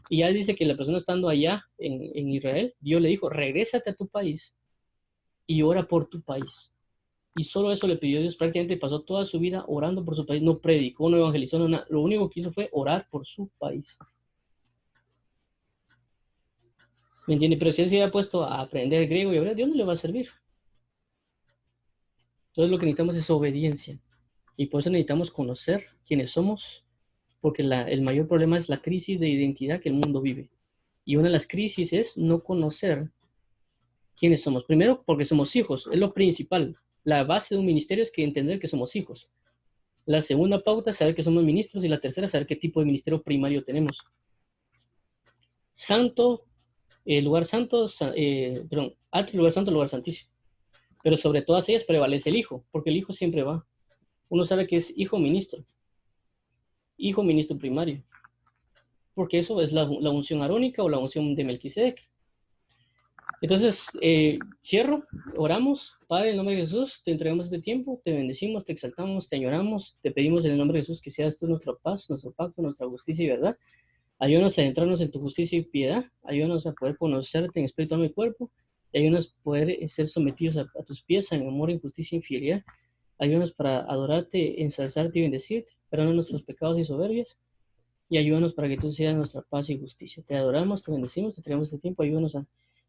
Y ya dice que la persona estando allá en Israel, Dios le dijo, regrésate a tu país y ora por tu país. Y solo eso le pidió Dios, prácticamente pasó toda su vida orando por su país, no predicó, no evangelizó, no, nada. Lo único que hizo fue orar por su país. ¿Me entiende? Pero si él se había puesto a aprender griego y hebreo, Dios no le va a servir. Entonces lo que necesitamos es obediencia. Y por eso necesitamos conocer quiénes somos, porque el mayor problema es la crisis de identidad que el mundo vive. Y una de las crisis es no conocer quiénes somos. Primero, porque somos hijos, es lo principal. La base de un ministerio es que entender que somos hijos. La segunda pauta es saber que somos ministros y la tercera, saber qué tipo de ministerio primario tenemos. Santo, lugar santo, alto lugar santo, lugar santísimo. Pero sobre todas ellas prevalece el hijo, porque el hijo siempre va. Uno sabe que es hijo ministro primario, porque eso es la unción arónica o la unción de Melquisedec. Entonces, cierro, oramos. Padre, en el nombre de Jesús, te entregamos este tiempo, te bendecimos, te exaltamos, te añoramos, te pedimos en el nombre de Jesús que seas tú nuestra paz, nuestro pacto, nuestra justicia y verdad. Ayúdanos a adentrarnos en tu justicia y piedad. Ayúdanos a poder conocerte en espíritu, alma y cuerpo. Y ayúdanos a poder ser sometidos a tus pies en amor, en justicia y infidelidad. Ayúdanos para adorarte, ensalzarte y bendecirte. Perdona nuestros pecados y soberbias. Y ayúdanos para que tú seas nuestra paz y justicia. Te adoramos, te bendecimos, te traemos este tiempo. Ayúdanos a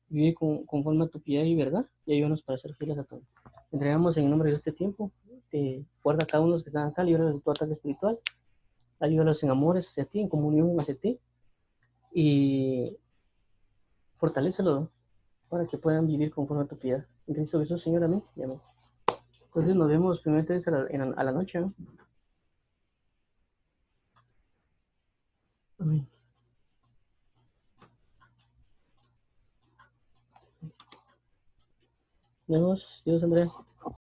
vivir conforme a tu piedad y verdad. Y ayúdanos para ser fieles a todo. Te entregamos en el nombre de este tiempo. Te guarda a cada uno de los que están acá, líbralos de todo ataque espiritual. Ayúdalos en amores hacia ti, en comunión hacia ti. Y fortalécelo para que puedan vivir conforme a tu piedad. En Cristo Jesús, Señor, amén. Y amén. Entonces nos vemos primero a la noche, ¿no? Amén. Dios, Andrea.